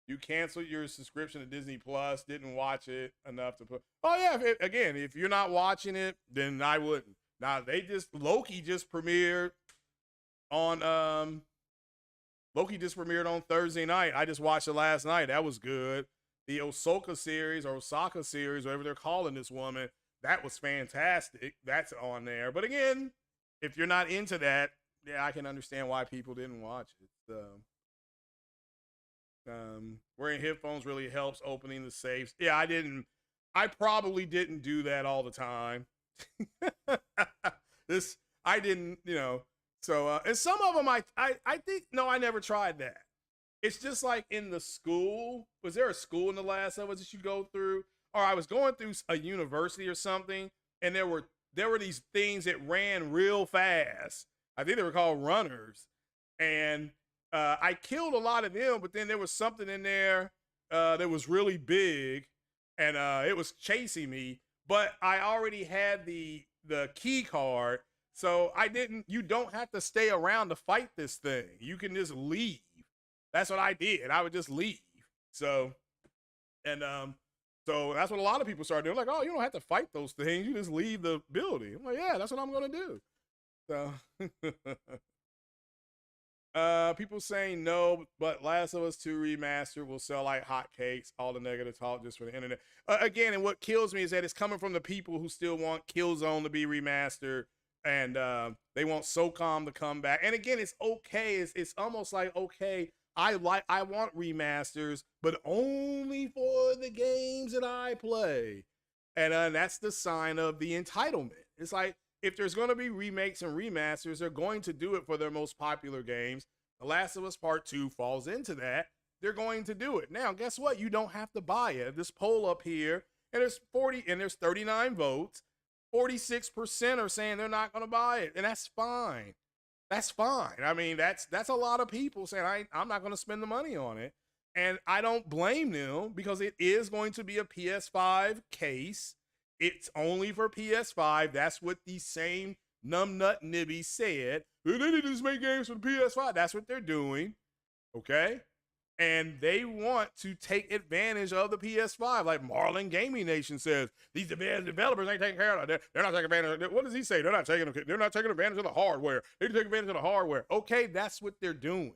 You canceled your subscription to Disney Plus, didn't watch it enough to put. Oh yeah, again, if you're not watching it, then I wouldn't. Now Loki just premiered on Thursday night. I just watched it last night. That was good. The Osaka series, whatever they're calling this woman, that was fantastic. That's on there. But again, if you're not into that, yeah, I can understand why people didn't watch it. Wearing headphones really helps opening the safes. Yeah, I probably didn't do that all the time. I didn't, you know. So, and some of them I think, no, I never tried that. It's just like in the school. Was there a school in The Last of Us that you go through? Or I was going through a university or something, and there were these things that ran real fast. I think they were called runners. And I killed a lot of them, but then there was something in there that was really big, and it was chasing me. But I already had the key card, so you don't have to stay around to fight this thing. You can just leave. That's what I did. I would just leave. So, and so that's what a lot of people started doing. Like, oh, you don't have to fight those things. You just leave the building. I'm like, yeah, that's what I'm gonna do. So. People saying no, but Last of Us 2 Remastered will sell like hotcakes. All the negative talk just for the internet. Again, and what kills me is that it's coming from the people who still want Killzone to be remastered, and they want SOCOM to come back. And again, it's okay. It's almost like, okay, I want remasters, but only for the games that I play, and that's the sign of the entitlement. It's like, if there's going to be remakes and remasters, they're going to do it for their most popular games. The Last of Us Part 2 falls into that. They're going to do it. Now, guess what? You don't have to buy it. This poll up here, and there's 39 votes. 46% are saying they're not going to buy it, and that's fine. That's fine. I mean, that's a lot of people saying I'm not going to spend the money on it, and I don't blame them because it is going to be a PS5 case. It's only for PS5. That's what the same numbnut nibby said. They need to just make games for the PS5. That's what they're doing. Okay? And they want to take advantage of the PS5. Like Marlin Gaming Nation says, these developers ain't taking care of it. They're not taking advantage of it. What does he say? They're not taking advantage of the hardware. They take advantage of the hardware. Okay, that's what they're doing.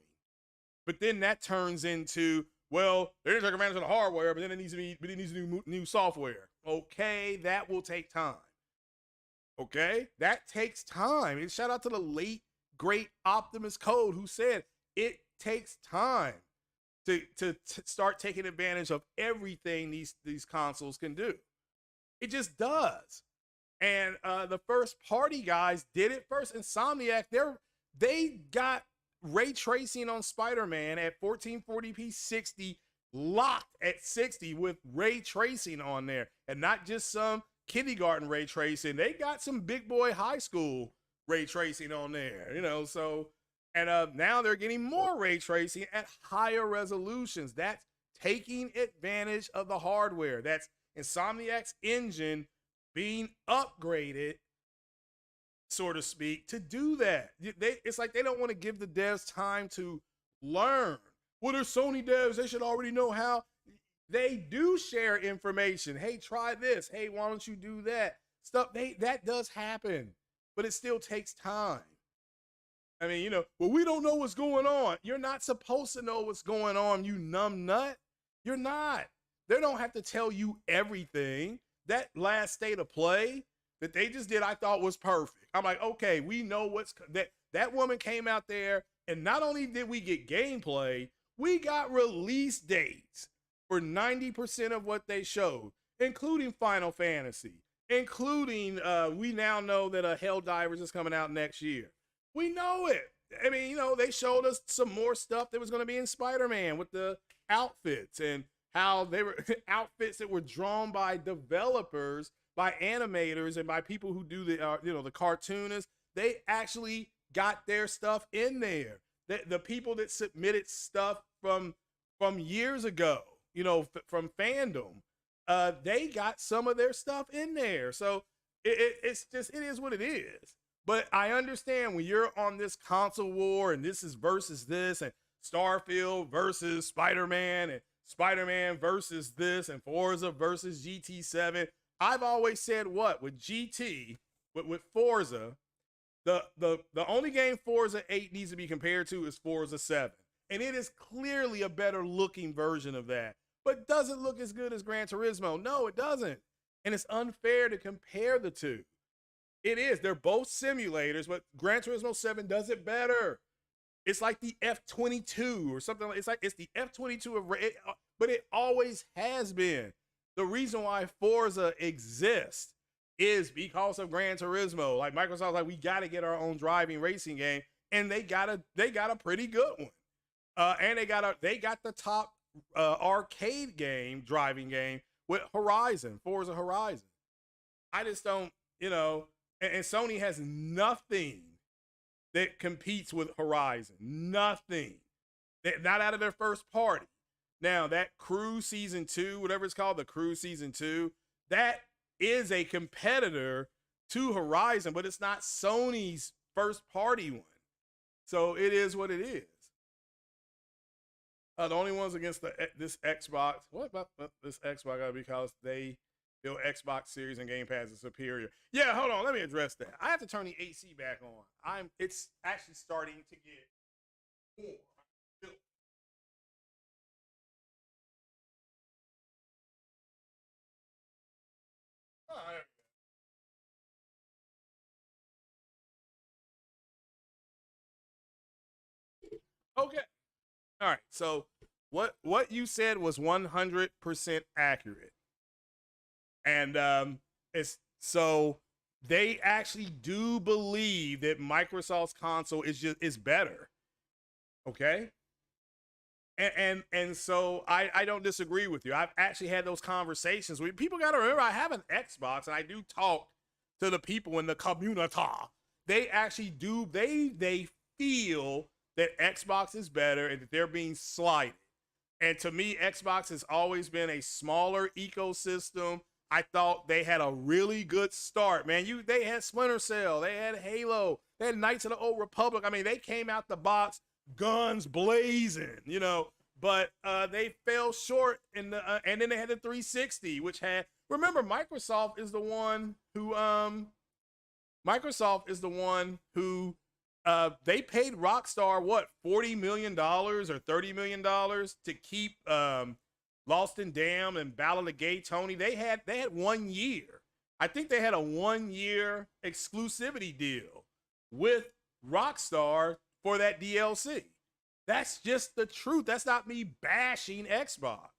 But then that turns into, well, they didn't take advantage of the hardware, but then it needs new software. Okay, that will take time. Okay, that takes time. And shout out to the late great Optimus Code who said it takes time to start taking advantage of everything these consoles can do. It just does. And the first party guys did it first. Insomniac, they got ray tracing on Spider-Man at 1440p 60 locked at 60 with ray tracing on there, and not just some kindergarten ray tracing. They got some big boy high school ray tracing on there, you know. So, and now they're getting more ray tracing at higher resolutions. That's taking advantage of the hardware. That's Insomniac's engine being upgraded, so to speak, to do that. It's like they don't want to give the devs time to learn. Well, they're Sony devs. They should already know how. They do share information. Hey, try this. Hey, why don't you do that? Stuff that does happen. but it still takes time. I mean, you know, well, we don't know what's going on. You're not supposed to know what's going on, you numb nut. You're not. They don't have to tell you everything. That last state of play that they just did, I thought was perfect. I'm like, okay, we know what's that woman came out there, and not only did we get gameplay, we got release dates for 90% of what they showed, including Final Fantasy, including we now know that Helldivers is coming out next year. We know it. I mean, you know, they showed us some more stuff that was going to be in Spider-Man with the outfits and how they were outfits that were drawn by developers, by animators, and by people who do the, you know, the cartoonists. They actually got their stuff in there. The people that submitted stuff from years ago, you know, from fandom, they got some of their stuff in there. So it's just, it is what it is. But I understand when you're on this console war and this is versus this and Starfield versus Spider-Man and Spider-Man versus this and Forza versus GT7. I've always said what with GT, with Forza, the only game Forza 8 needs to be compared to is Forza 7. And it is clearly a better looking version of that, but doesn't look as good as Gran Turismo. No, it doesn't. And it's unfair to compare the two. It is. They're both simulators, but Gran Turismo 7 does it better. It's like the F-22 or something. It's the F-22 of it, but it always has been. The reason why Forza exists is because of Gran Turismo. Like Microsoft's like, we got to get our own driving racing game, and they got a pretty good one. And they got the top arcade game, driving game with Horizon, Forza Horizon. I just don't, you know, and Sony has nothing that competes with Horizon. Nothing. Not out of their first party. Now, that Crew Season 2, whatever it's called, the Crew Season 2, that is a competitor to Horizon, but it's not Sony's first party one. So it is what it is. The only ones against this Xbox, what about this Xbox? Because they feel Xbox Series and Game Pass is superior. Yeah, hold on, let me address that. I have to turn the AC back on. It's actually starting to get warm. Oh, there we go. Okay. All right. So what you said was 100% accurate. And it's so they actually do believe that Microsoft's console is better. Okay? And so I don't disagree with you. I've actually had those conversations with people. Got to remember, I have an Xbox and I do talk to the people in the community. They actually do, they feel that Xbox is better and that they're being slighted. And to me, Xbox has always been a smaller ecosystem. I thought they had a really good start, man. They had Splinter Cell, they had Halo, they had Knights of the Old Republic. I mean, they came out the box guns blazing, you know, but they fell short in the and then they had the 360, which had, remember, Microsoft is the one who they paid Rockstar what, $40 million or $30 million to keep Lost and Damned and Ballad of Gay Tony. They had 1 year. I think they had a 1 year exclusivity deal with Rockstar for that DLC. That's just the truth. That's not me bashing Xbox.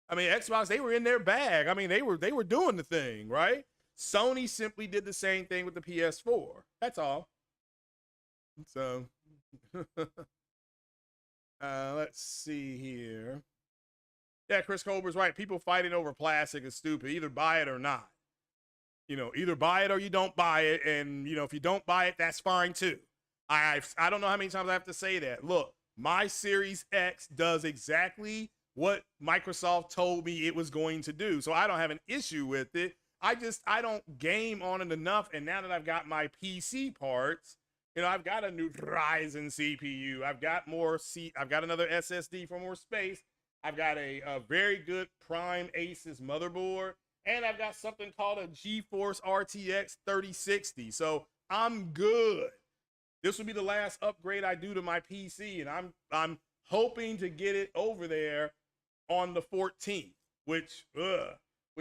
I mean, Xbox, they were in their bag. I mean, they were doing the thing, right? Sony simply did the same thing with the PS4. That's all. So let's see here. Yeah, Chris Colbert's right. People fighting over plastic is stupid. Either buy it or not. You know, either buy it or you don't buy it. And, you know, if you don't buy it, that's fine too. I don't know how many times I have to say that. Look, my Series X does exactly what Microsoft told me it was going to do. So I don't have an issue with it. I don't game on it enough. And now that I've got my PC parts, you know, I've got a new Ryzen CPU. I've got another SSD for more space. I've got a very good Prime Asus motherboard. And I've got something called a GeForce RTX 3060. So I'm good. This will be the last upgrade I do to my PC, and I'm hoping to get it over there on the 14th, which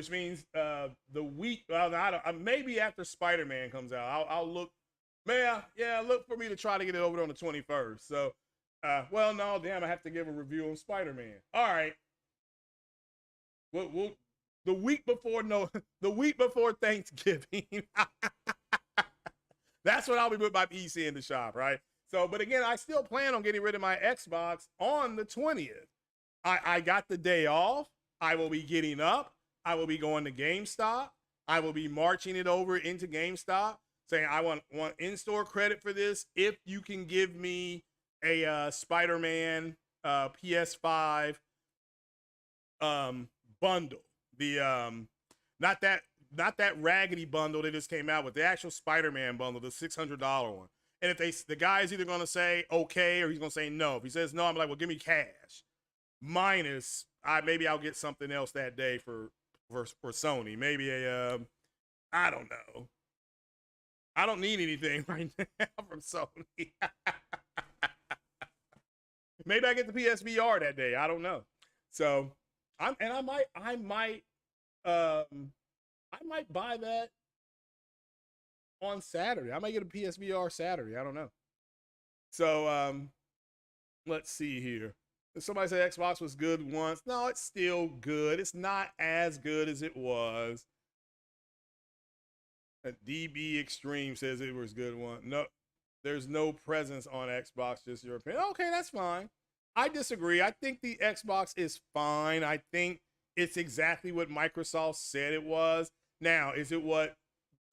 means the week. Well, I don't, maybe after Spider-Man comes out, I'll look. Yeah, look for me to try to get it over on the 21st. So, well, no, damn, I have to give a review on Spider-Man. All right. We'll the week before the week before Thanksgiving. That's when I'll be with my PC in the shop, right? So, but again, I still plan on getting rid of my Xbox on the 20th. I got the day off. I will be getting up. I will be going to GameStop. I will be marching it over into GameStop, saying I want in-store credit for this. If you can give me a Spider-Man PS5 bundle, the not that raggedy bundle that just came out with, the actual Spider-Man bundle, the $600 one. And if the guy's either gonna say okay or he's gonna say no. If he says no, I'm like, well, give me cash. Minus, maybe I'll get something else that day for Sony. Maybe I don't know. I don't need anything right now from Sony. Maybe I get the PSVR that day. I don't know. So I might buy that on Saturday. I might get a PSVR Saturday. I don't know. So let's see here. Somebody said Xbox was good once. No, it's still good. It's not as good as it was. DB Extreme says it was good one. No, there's no presence on Xbox, just your opinion. Okay, that's fine. I disagree. I think the Xbox is fine. I think it's exactly what Microsoft said it was. Now, is it what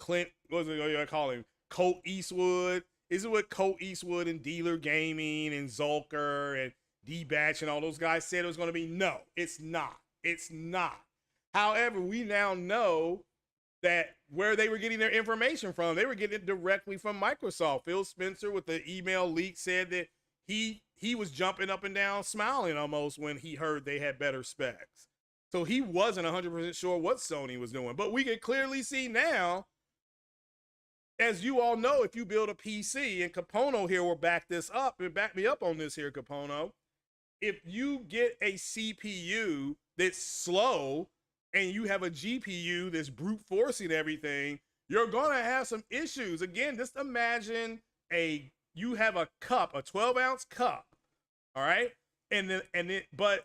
what was it I call him? Colt Eastwood? Is it what Colt Eastwood and Dealer Gaming and Zulker and D-Batch and all those guys said it was going to be? No, it's not. It's not. However, we now know that where they were getting their information from, they were getting it directly from Microsoft. Phil Spencer with the email leak said that he was jumping up and down, smiling almost when he heard they had better specs. So he wasn't 100% sure what Sony was doing. But we can clearly see now, as you all know, if you build a PC, and Capono here will back this up, and back me up on this here, Capono. If you get a CPU that's slow and you have a GPU that's brute forcing everything, you're gonna have some issues. Again, just imagine you have a cup, a 12-ounce cup, all right? And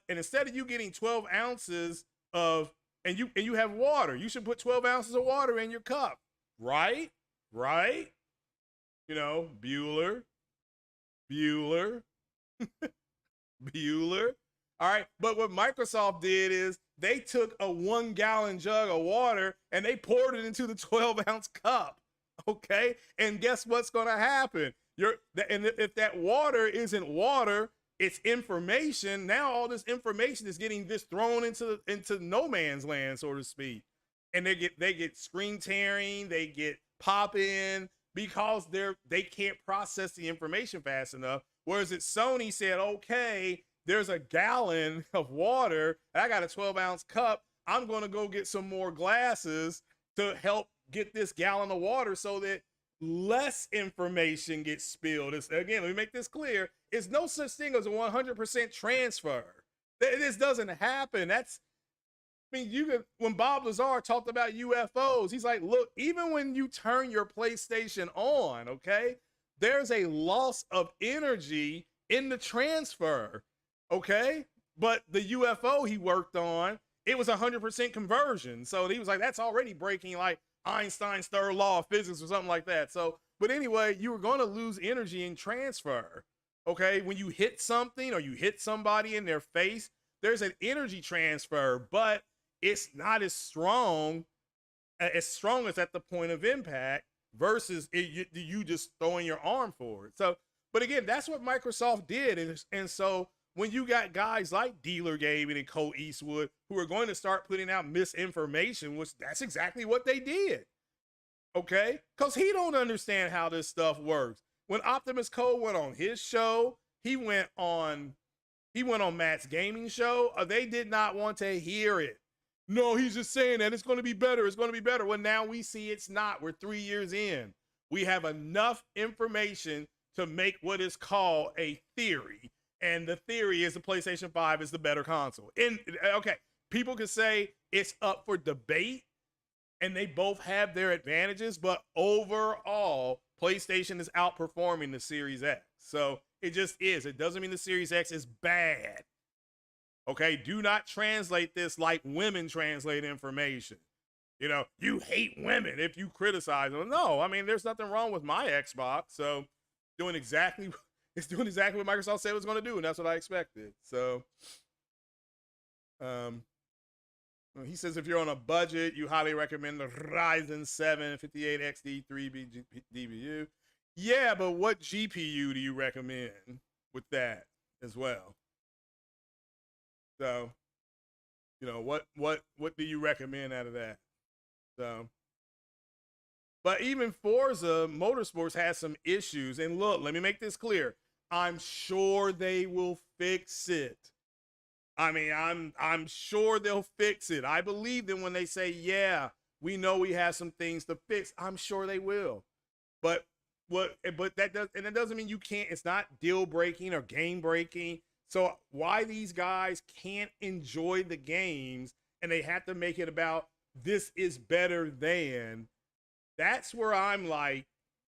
instead of you getting 12 ounces of, and you have water, you should put 12 ounces of water in your cup, right? Right? You know, Bueller. All right, but what Microsoft did is they took a 1-gallon jug of water and they poured it into the 12-ounce cup, okay? And guess what's gonna happen? And if that water isn't water, it's information. Now all this information is getting just thrown into no man's land, so to speak. And they get screen tearing, they get pop-in because they can't process the information fast enough. Whereas Sony said, okay, there's a gallon of water, and I got a 12-ounce cup. I'm gonna go get some more glasses to help get this gallon of water so that less information gets spilled. Again, let me make this clear. It's no such thing as a 100% transfer. This doesn't happen. When Bob Lazar talked about UFOs, he's like, look, even when you turn your PlayStation on, okay, there's a loss of energy in the transfer, okay? But the UFO he worked on, it was 100% conversion. So he was like, that's already breaking like Einstein's third law of physics or something like that. So, but anyway, you were going to lose energy in transfer, okay? When you hit something or you hit somebody in their face, there's an energy transfer, but it's not as strong as at the point of impact versus you just throwing your arm forward. So, but again, that's what Microsoft did. And so when you got guys like Dealer Gaming and Colt Eastwood who are going to start putting out misinformation, which that's exactly what they did, okay? Because he don't understand how this stuff works. When Optimus Cole went on his show, he went on Matt's gaming show, they did not want to hear it. No, he's just saying that it's going to be better. It's going to be better. Well, now we see it's not. We're 3 years in. We have enough information to make what is called a theory. And the theory is the PlayStation 5 is the better console. Okay, people can say it's up for debate, and they both have their advantages, but overall, PlayStation is outperforming the Series X. So it just is. It doesn't mean the Series X is bad. Okay, do not translate this like women translate information. You know, you hate women if you criticize them. No, I mean, there's nothing wrong with my Xbox. So it's doing exactly what Microsoft said it was going to do, and that's what I expected. So, he says if you're on a budget, you highly recommend the Ryzen 7 58XD 3 DBU. Yeah, but what GPU do you recommend with that as well? So, you know, what do you recommend out of that? So, but even Forza Motorsports has some issues. And look, let me make this clear. I'm sure they will fix it. I mean, I'm sure they'll fix it. I believe them when they say, yeah, we know we have some things to fix. I'm sure they will. But that doesn't mean you can't, it's not deal breaking or game breaking. So why these guys can't enjoy the games and they have to make it about this is better than, that's where I'm like,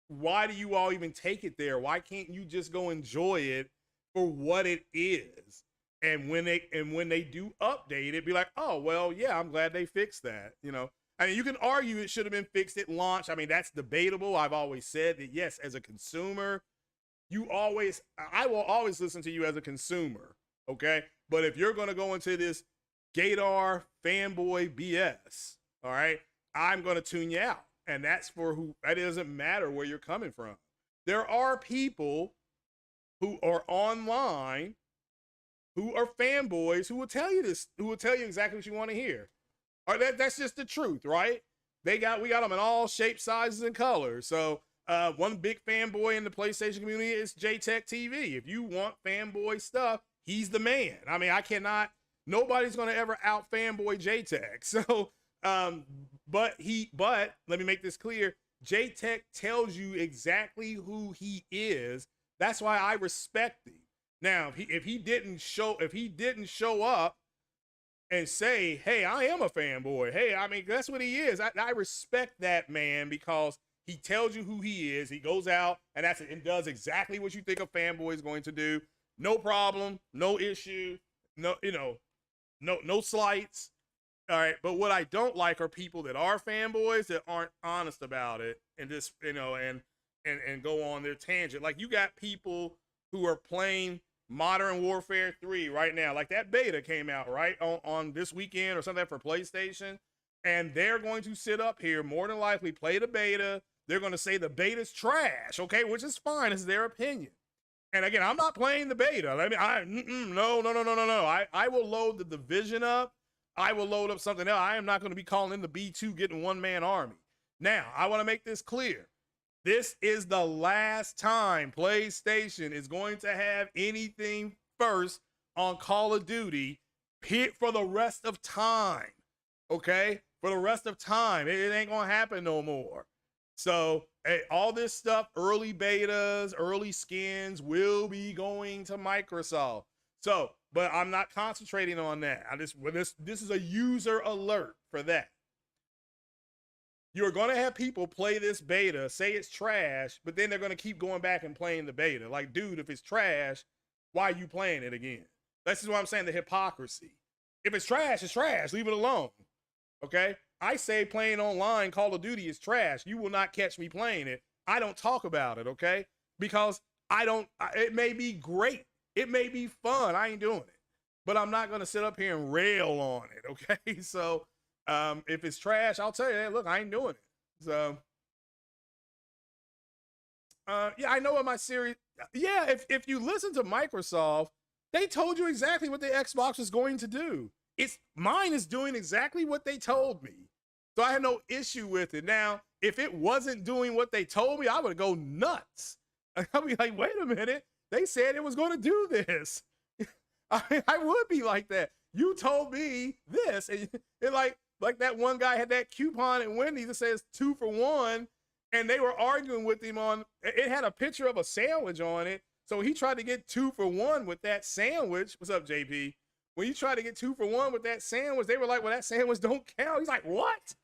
why do you all even take it there? Why can't you just go enjoy it for what it is? And when they do update it, be like, oh, well, yeah, I'm glad they fixed that. You know, I mean, you can argue it should have been fixed at launch. I mean, that's debatable. I've always said that, yes, as a consumer, I will always listen to you as a consumer, okay? But if you're going to go into this Gator fanboy BS, all right, I'm going to tune you out. And that's for who, that doesn't matter where you're coming from. There are people who are online who are fanboys who will tell you this, who will tell you exactly what you want to hear. Or that's just the truth, right? We got them in all shapes, sizes, and colors. So one big fanboy in the PlayStation community is JTech TV. If you want fanboy stuff, he's the man. I mean, nobody's going to ever out fanboy JTech. So, but let me make this clear. JTech tells you exactly who he is. That's why I respect him. Now, if he didn't show up and say, hey, I am a fanboy. Hey, I mean, that's what he is. I respect that man because he tells you who he is. He goes out and does exactly what you think a fanboy is going to do. No problem, no issue, no slights. All right. But what I don't like are people that are fanboys that aren't honest about it and just, and go on their tangent. Like you got people who are playing Modern Warfare 3 right now. Like that beta came out right on this weekend or something for PlayStation. And they're going to sit up here, more than likely play the beta. They're going to say the beta's trash, okay, which is fine. It's their opinion. And again, I'm not playing the beta. No. I will load the Division up. I will load up something else. I am not going to be calling in the B2 getting one-man army. Now, I want to make this clear. This is the last time PlayStation is going to have anything first on Call of Duty for the rest of time, okay? For the rest of time. It ain't going to happen no more. So all this stuff, early betas, early skins will be going to Microsoft. So, but I'm not concentrating on that. This is a user alert for that. You're going to have people play this beta, say it's trash, but then they're going to keep going back and playing the beta. Like, dude, if it's trash, why are you playing it again? This is what I'm saying, the hypocrisy. If it's trash, it's trash. Leave it alone. Okay? I say playing online Call of Duty is trash. You will not catch me playing it. I don't talk about it, okay? Because it may be great. It may be fun. I ain't doing it. But I'm not going to sit up here and rail on it, okay? So, if it's trash, I'll tell you, hey, look, I ain't doing it. So, yeah, I know what my series, yeah, if you listen to Microsoft, they told you exactly what the Xbox was going to do. Mine is doing exactly what they told me. So I had no issue with it. Now, if it wasn't doing what they told me, I would go nuts. I'd be like, wait a minute. They said it was going to do this. I would be like that. You told me this. And like that one guy had that coupon at Wendy's that says 2 for 1. And they were arguing with him on, it had a picture of a sandwich on it. So he tried to get 2 for 1 with that sandwich. What's up, JP? When you try to get 2 for 1 with that sandwich, they were like, well, that sandwich don't count. He's like, what?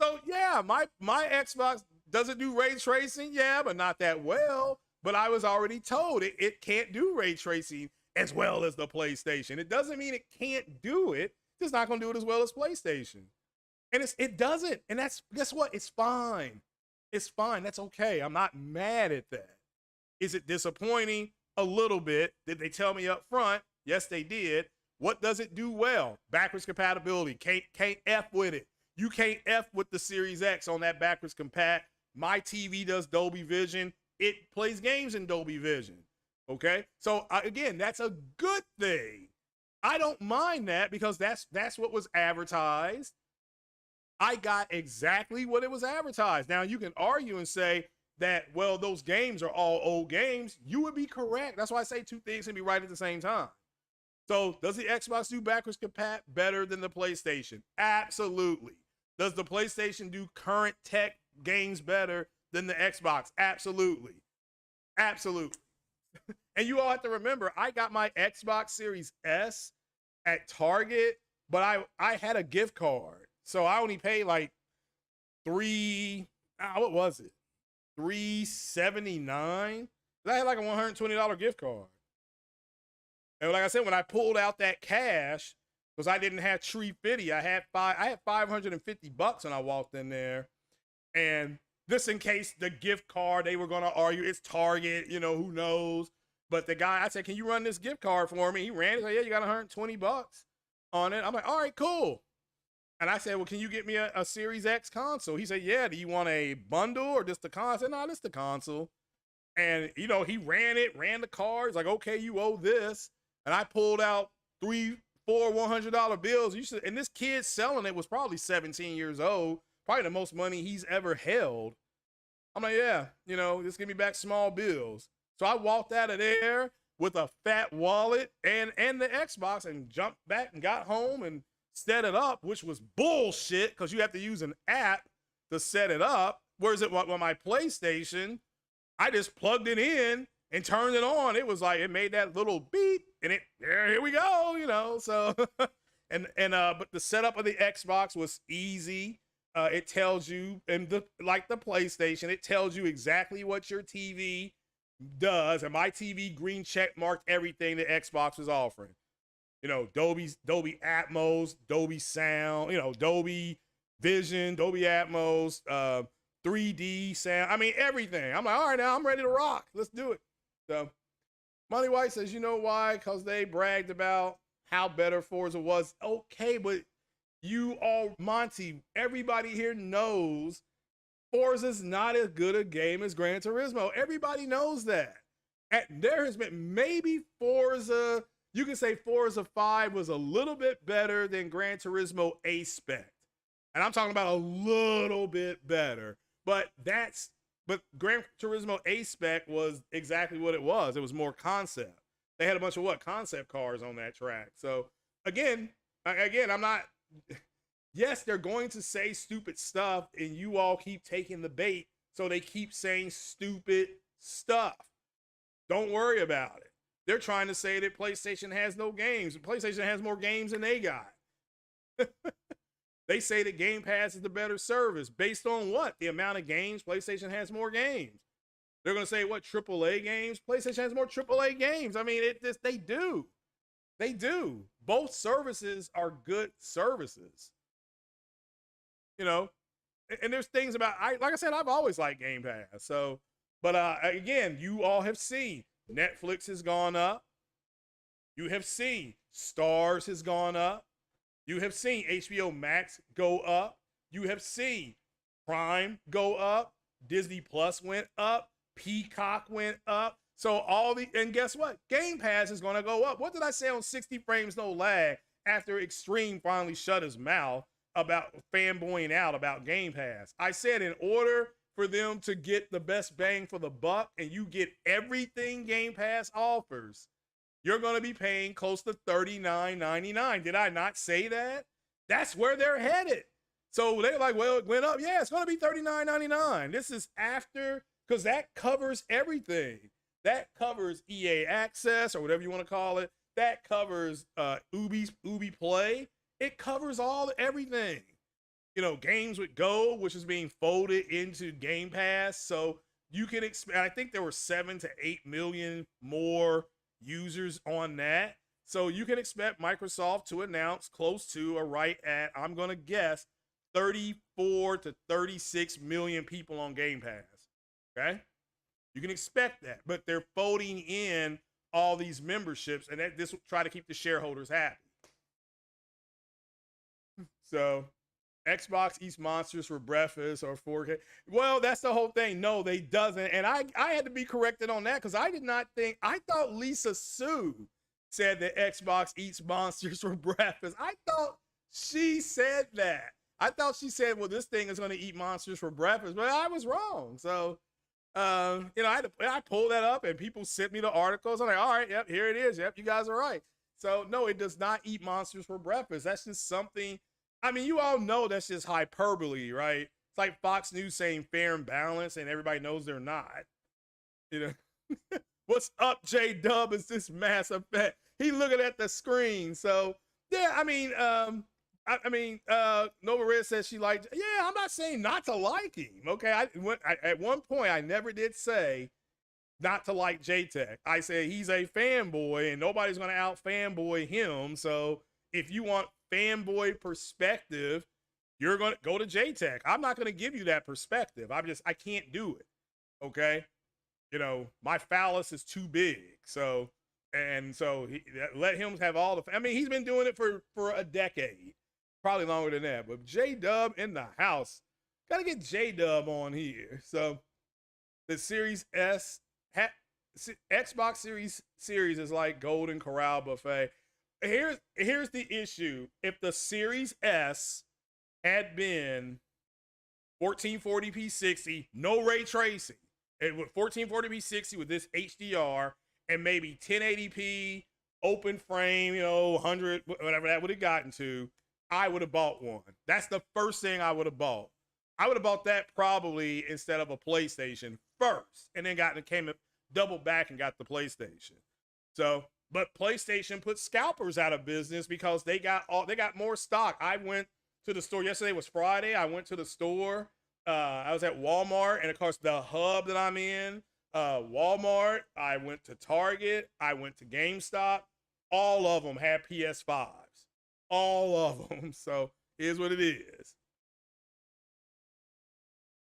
So yeah, my Xbox doesn't do ray tracing, yeah, but not that well. But I was already told it can't do ray tracing as well as the PlayStation. It doesn't mean it can't do it. It's not gonna do it as well as PlayStation. And it doesn't. And that's, guess what? It's fine. It's fine. That's okay. I'm not mad at that. Is it disappointing? A little bit. Did they tell me up front? Yes, they did. What does it do well? Backwards compatibility. Can't F with it. You can't F with the Series X on that backwards compat. My TV does Dolby Vision. It plays games in Dolby Vision. Okay? So again, that's a good thing. I don't mind that because that's what was advertised. I got exactly what it was advertised. Now you can argue and say that, well, those games are all old games. You would be correct. That's why I say two things can be right at the same time. So does the Xbox do backwards compat better than the PlayStation? Absolutely. Does the PlayStation do current tech games better than the Xbox? Absolutely. Absolutely. And you all have to remember, I got my Xbox Series S at Target, but I had a gift card. So I only paid like what was it? $379. I had like a $120 gift card. And like I said, when I pulled out that cash, because I didn't have Tree Fitty, I had $550 when I walked in there. And this in case the gift card, they were gonna argue, it's Target, you know, who knows. But the guy, I said, can you run this gift card for me? He ran it, like, yeah, you got $120 on it. I'm like, all right, cool. And I said, well, can you get me a Series X console? He said, yeah, do you want a bundle or just the console? I said, no, just the console. And, you know, he ran the cards, like, okay, you owe this. And I pulled out 3, 4 $100 bills. And this kid selling it was probably 17 years old, probably the most money he's ever held. I'm like, yeah, you know, just give me back small bills. So I walked out of there with a fat wallet and the Xbox and jumped back and got home and set it up, which was bullshit because you have to use an app to set it up. Whereas it with my PlayStation, I just plugged it in and turned it on. It was like, it made that little beep and here we go, you know. So but the setup of the Xbox was easy. It tells you, and like the PlayStation, it tells you exactly what your TV does. And my TV green check marked everything the Xbox was offering. You know, Dolby Atmos, Dolby Sound, you know, Dolby Vision, Dolby Atmos, 3D sound. I mean, everything. I'm like, all right, now I'm ready to rock. Let's do it. So Money White says, you know why? Because they bragged about how better Forza was. Okay, but you all, Monty, everybody here knows Forza's not as good a game as Gran Turismo. Everybody knows that. And there has been maybe Forza, you can say Forza 5 was a little bit better than Gran Turismo A-Spec. And I'm talking about a little bit better. But Gran Turismo A-Spec was exactly what it was. It was more concept. They had a bunch of concept cars on that track. So again, I'm not, yes, they're going to say stupid stuff and you all keep taking the bait. So they keep saying stupid stuff. Don't worry about it. They're trying to say that PlayStation has no games. PlayStation has more games than they got. They say that Game Pass is the better service. Based on what? The amount of games? PlayStation has more games. They're going to say, what, AAA games? PlayStation has more AAA games. I mean, they do. They do. Both services are good services. You know? And there's things about, like I said, I've always liked Game Pass. So, but again, you all have seen Netflix has gone up. You have seen Stars has gone up. You have seen HBO Max go up. You have seen Prime go up. Disney Plus went up. Peacock went up. So and guess what? Game Pass is going to go up. What did I say on 60 Frames No Lag after Extreme finally shut his mouth about fanboying out about Game Pass? I said in order for them to get the best bang for the buck and you get everything Game Pass offers, you're going to be paying close to $39.99. Did I not say that? That's where they're headed. So they're like, well, it went up. Yeah, it's going to be $39.99. This is after, because that covers everything. That covers EA Access or whatever you want to call it. That covers Ubi Play. It covers everything. You know, Games with Go, which is being folded into Game Pass. So you can expect, I think there were 7 to 8 million more users on that. So you can expect Microsoft to announce close to or right at, I'm going to guess, 34 to 36 million people on Game Pass. Okay? You can expect that, but they're folding in all these memberships, and this will try to keep the shareholders happy. So, Xbox eats monsters for breakfast or 4K. Well, that's the whole thing. No, they doesn't. And I had to be corrected on that because I thought Lisa Sue said that Xbox eats monsters for breakfast. I thought she said that. I thought she said, well, this thing is going to eat monsters for breakfast, but I was wrong. So, you know, I pulled that up and people sent me the articles. I'm like, all right, yep, here it is. Yep, you guys are right. So, no, it does not eat monsters for breakfast. That's just something. I mean, you all know that's just hyperbole, right? It's like Fox News saying fair and balanced, and everybody knows they're not. You know, what's up, J Dub? Is this Mass Effect? He looking at the screen. So, yeah, I mean, Nova Red says she liked. Yeah, I'm not saying not to like him. Okay, at one point I never did say not to like JTech. I said he's a fanboy and nobody's gonna out fanboy him. So if you want fanboy perspective, you're gonna go to JTech. I'm not gonna give you that perspective. I can't do it. Okay, you know my phallus is too big. So let him have all the. I mean, he's been doing it for a decade. Probably longer than that, but J-Dub in the house. Got to get J-Dub on here. So the Series S, Xbox Series is like Golden Corral buffet. Here's the issue. If the Series S had been 1440p 60, no ray tracing, it with 1440p 60 with this HDR and maybe 1080p open frame, you know, 100, whatever that would have gotten to, I would have bought one. That's the first thing I would have bought. I would have bought that probably instead of a PlayStation first, and then came double back and got the PlayStation. So, but PlayStation put scalpers out of business because they got more stock. I went to the store yesterday. Was Friday. I went to the store. I was at Walmart, and of course the hub that I'm in, Walmart. I went to Target. I went to GameStop. All of them had PS5s. All of them. So here's what it is.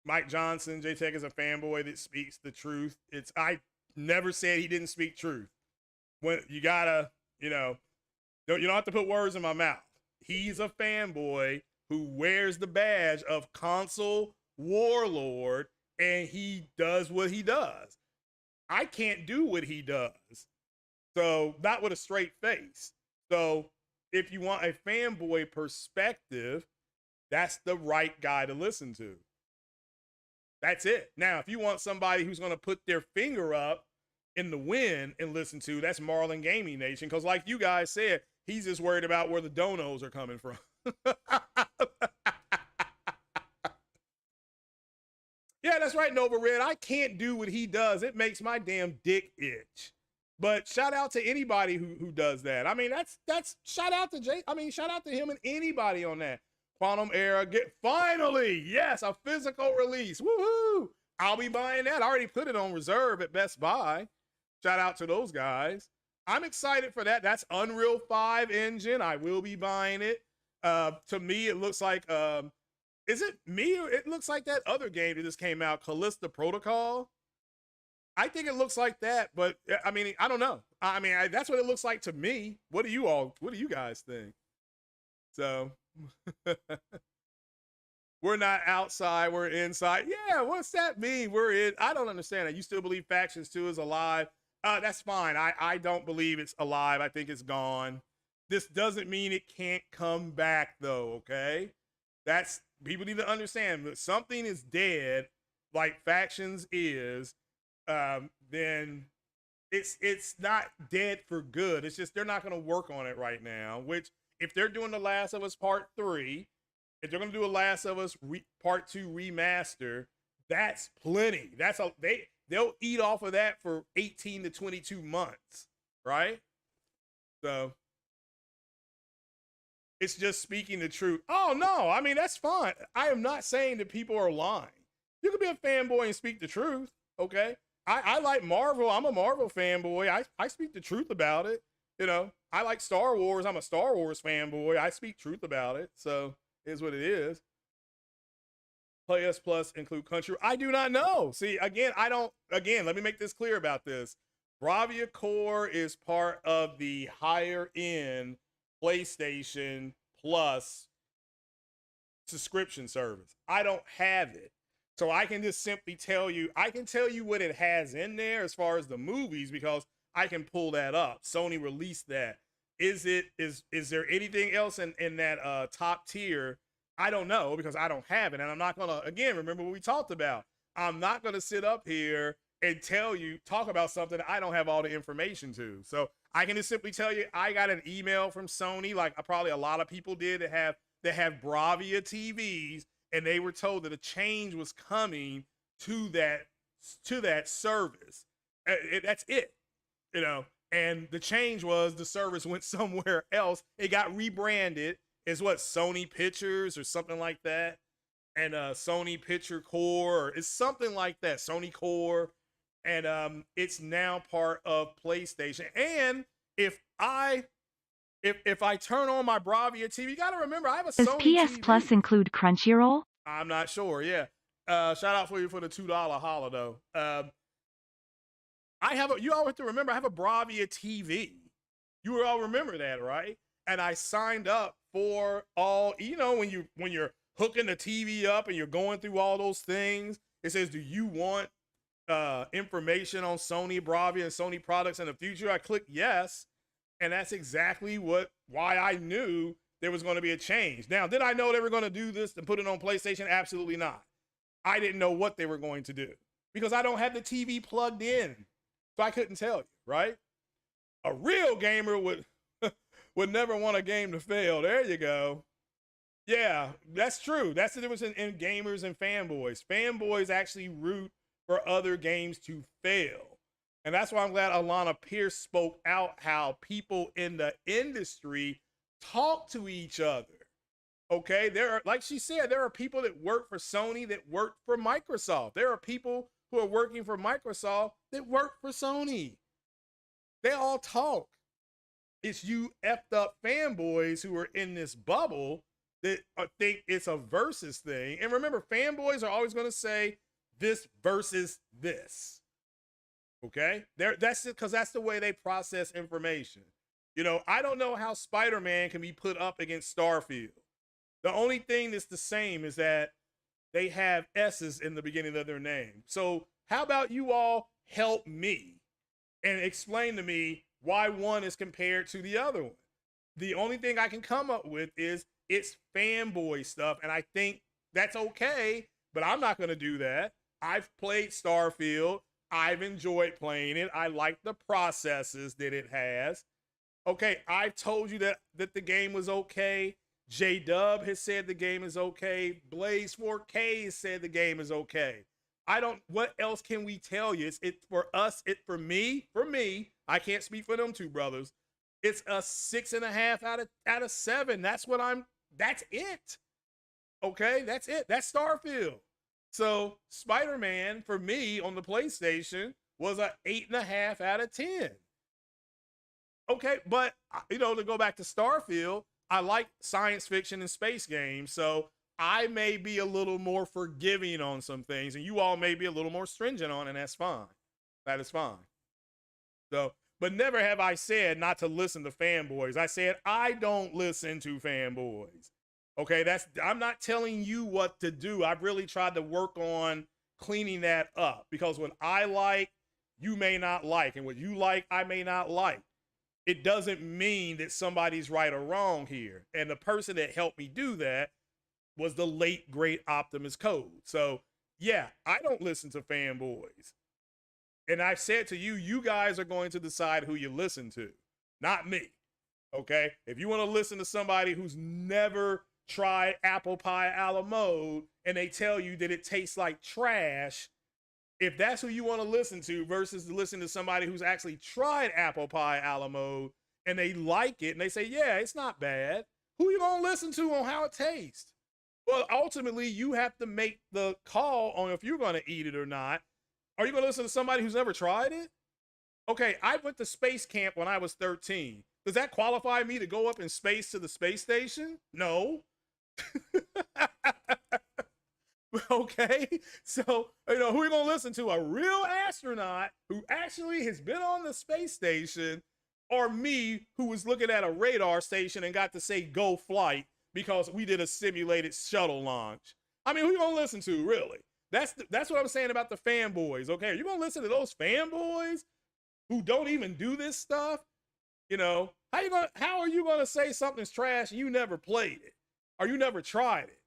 Mike Johnson, J-Tech is a fanboy that speaks the truth. I never said he didn't speak truth. When you gotta, you know, you don't have to put words in my mouth. He's a fanboy who wears the badge of console warlord, and he does what he does. I can't do what he does. So not with a straight face. So if you want a fanboy perspective, that's the right guy to listen to. That's it. Now, if you want somebody who's going to put their finger up in the wind and listen to, that's Marlin Gaming Nation. Because like you guys said, he's just worried about where the donos are coming from. Yeah, that's right, Nova Red. I can't do what he does. It makes my damn dick itch. But shout out to anybody who does that. I mean, that's shout out to shout out to him and anybody on that. Quantum Era, finally, yes, a physical release. Woohoo! I'll be buying that. I already put it on reserve at Best Buy. Shout out to those guys. I'm excited for that. That's Unreal 5 engine. I will be buying it. To me, it looks like is it me or it looks like that other game that just came out, Callisto Protocol? I think it looks like that, but I mean, I don't know. I mean, that's what it looks like to me. What do you guys think? So we're not outside, we're inside. Yeah, what's that mean? We're in. I don't understand that. You still believe Factions 2 is alive? That's fine. I don't believe it's alive. I think it's gone. This doesn't mean it can't come back though, okay? That's, people need to understand that something is dead, like Factions is, then it's not dead for good. It's just they're not going to work on it right now, which if they're doing The Last of Us Part 3, If they're gonna do a Last of Us Part 2 remaster, that's plenty. They'll eat off of that for 18 to 22 months, right? So it's just speaking the truth. Oh no, I mean that's fine. I am not saying that people are lying. You can be a fanboy and speak the truth, okay? I like Marvel. I'm a Marvel fanboy. I speak the truth about it. You know, I like Star Wars. I'm a Star Wars fanboy. I speak truth about it. So it is what it is. PS Plus include country. I do not know. See, again, let me make this clear about this. Bravia Core is part of the higher end PlayStation Plus subscription service. I don't have it. So I can just simply tell you, I can tell you what it has in there as far as the movies because I can pull that up. Sony released that. Is there anything else in that top tier? I don't know because I don't have it. And I'm not gonna, again, remember what we talked about. I'm not gonna sit up here and talk about something I don't have all the information to. So I can just simply tell you, I got an email from Sony, like probably a lot of people did that have Bravia TVs, and they were told that a change was coming to that service. That's it, you know. And the change was the service went somewhere else. It got rebranded as what, Sony Pictures or something like that, and Sony Picture Core, or it's something like that, Sony Core, and it's now part of PlayStation. And if I turn on my Bravia TV, you got to remember I have a Does Sony PS TV. Plus include Crunchyroll? I'm not sure. Yeah. Shout out for you for the $2 holla though. You all have to remember I have a Bravia TV. You all remember that, right? And I signed up for all, you know, when you're hooking the TV up and you're going through all those things, it says, do you want information on Sony Bravia and Sony products in the future? I clicked yes. And that's exactly why I knew there was going to be a change. Now, did I know they were going to do this and put it on PlayStation? Absolutely not. I didn't know what they were going to do because I don't have the TV plugged in. So I couldn't tell you, right? A real gamer would never want a game to fail. There you go. Yeah, that's true. That's the difference in gamers and fanboys. Fanboys actually root for other games to fail. And that's why I'm glad Alana Pierce spoke out how people in the industry talk to each other. Okay, like she said, there are people that work for Sony that work for Microsoft. There are people who are working for Microsoft that work for Sony. They all talk. It's you effed up fanboys who are in this bubble that think it's a versus thing. And remember, fanboys are always going to say this versus this. Okay, that's because that's the way they process information. You know, I don't know how Spider-Man can be put up against Starfield. The only thing that's the same is that they have S's in the beginning of their name. So how about you all help me and explain to me why one is compared to the other one? The only thing I can come up with is it's fanboy stuff, and I think that's okay, but I'm not going to do that. I've played Starfield. I've enjoyed playing it. I like the processes that it has. Okay, I've told you that the game was okay. J-Dub has said the game is okay. Blaze 4K has said the game is okay. What else can we tell you? For me, I can't speak for them two brothers. It's a 6.5 out of 7. That's it. Okay, that's it. That's Starfield. So Spider-Man for me on the PlayStation was a 8.5 out of 10. Okay, but you know, to go back to Starfield, I like science fiction and space games, so I may be a little more forgiving on some things, and you all may be a little more stringent on, and that's fine. That is fine. So, but never have I said not to listen to fanboys. I said I don't listen to fanboys. Okay, I'm not telling you what to do. I've really tried to work on cleaning that up because what I like, you may not like, and what you like, I may not like. It doesn't mean that somebody's right or wrong here. And the person that helped me do that was the late, great Optimus Code. So yeah, I don't listen to fanboys. And I've said to you, you guys are going to decide who you listen to, not me. Okay? If you want to listen to somebody who's never tried apple pie a la mode and they tell you that it tastes like trash, if that's who you want to listen to versus to listen to somebody who's actually tried apple pie a la mode and they like it and they say, yeah, it's not bad, who you gonna listen to on how it tastes? Well, ultimately, you have to make the call on if you're gonna eat it or not. Are you gonna listen to somebody who's never tried it? Okay, I went to space camp when I was 13. Does that qualify me to go up in space to the space station? No. Okay, so who are you gonna listen to? A real astronaut who actually has been on the space station, or me who was looking at a radar station and got to say go flight because we did a simulated shuttle launch? I mean, who you gonna listen to, really? That's what I'm saying about the fanboys. Okay, are you gonna listen to those fanboys who don't even do this stuff? How are you gonna say something's trash and you never played it or you never tried it?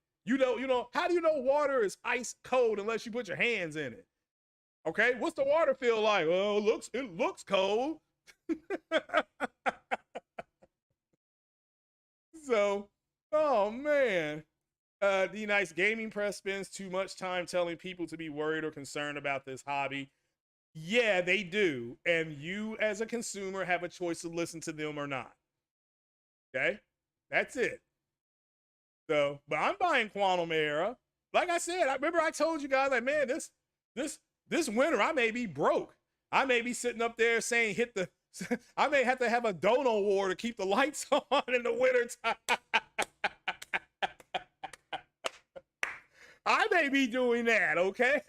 How do you know water is ice cold unless you put your hands in it? Okay, what's the water feel like? Well, it looks cold. So, oh man. The Nice Gaming Press spends too much time telling people to be worried or concerned about this hobby. Yeah, they do. And you as a consumer have a choice to listen to them or not. Okay? That's it. So, but I'm buying Quantum Era. Like I said, I remember I told you guys, like, man, this winter I may be broke. I may be sitting up there saying I may have to have a dono war to keep the lights on in the winter time. I may be doing that, okay?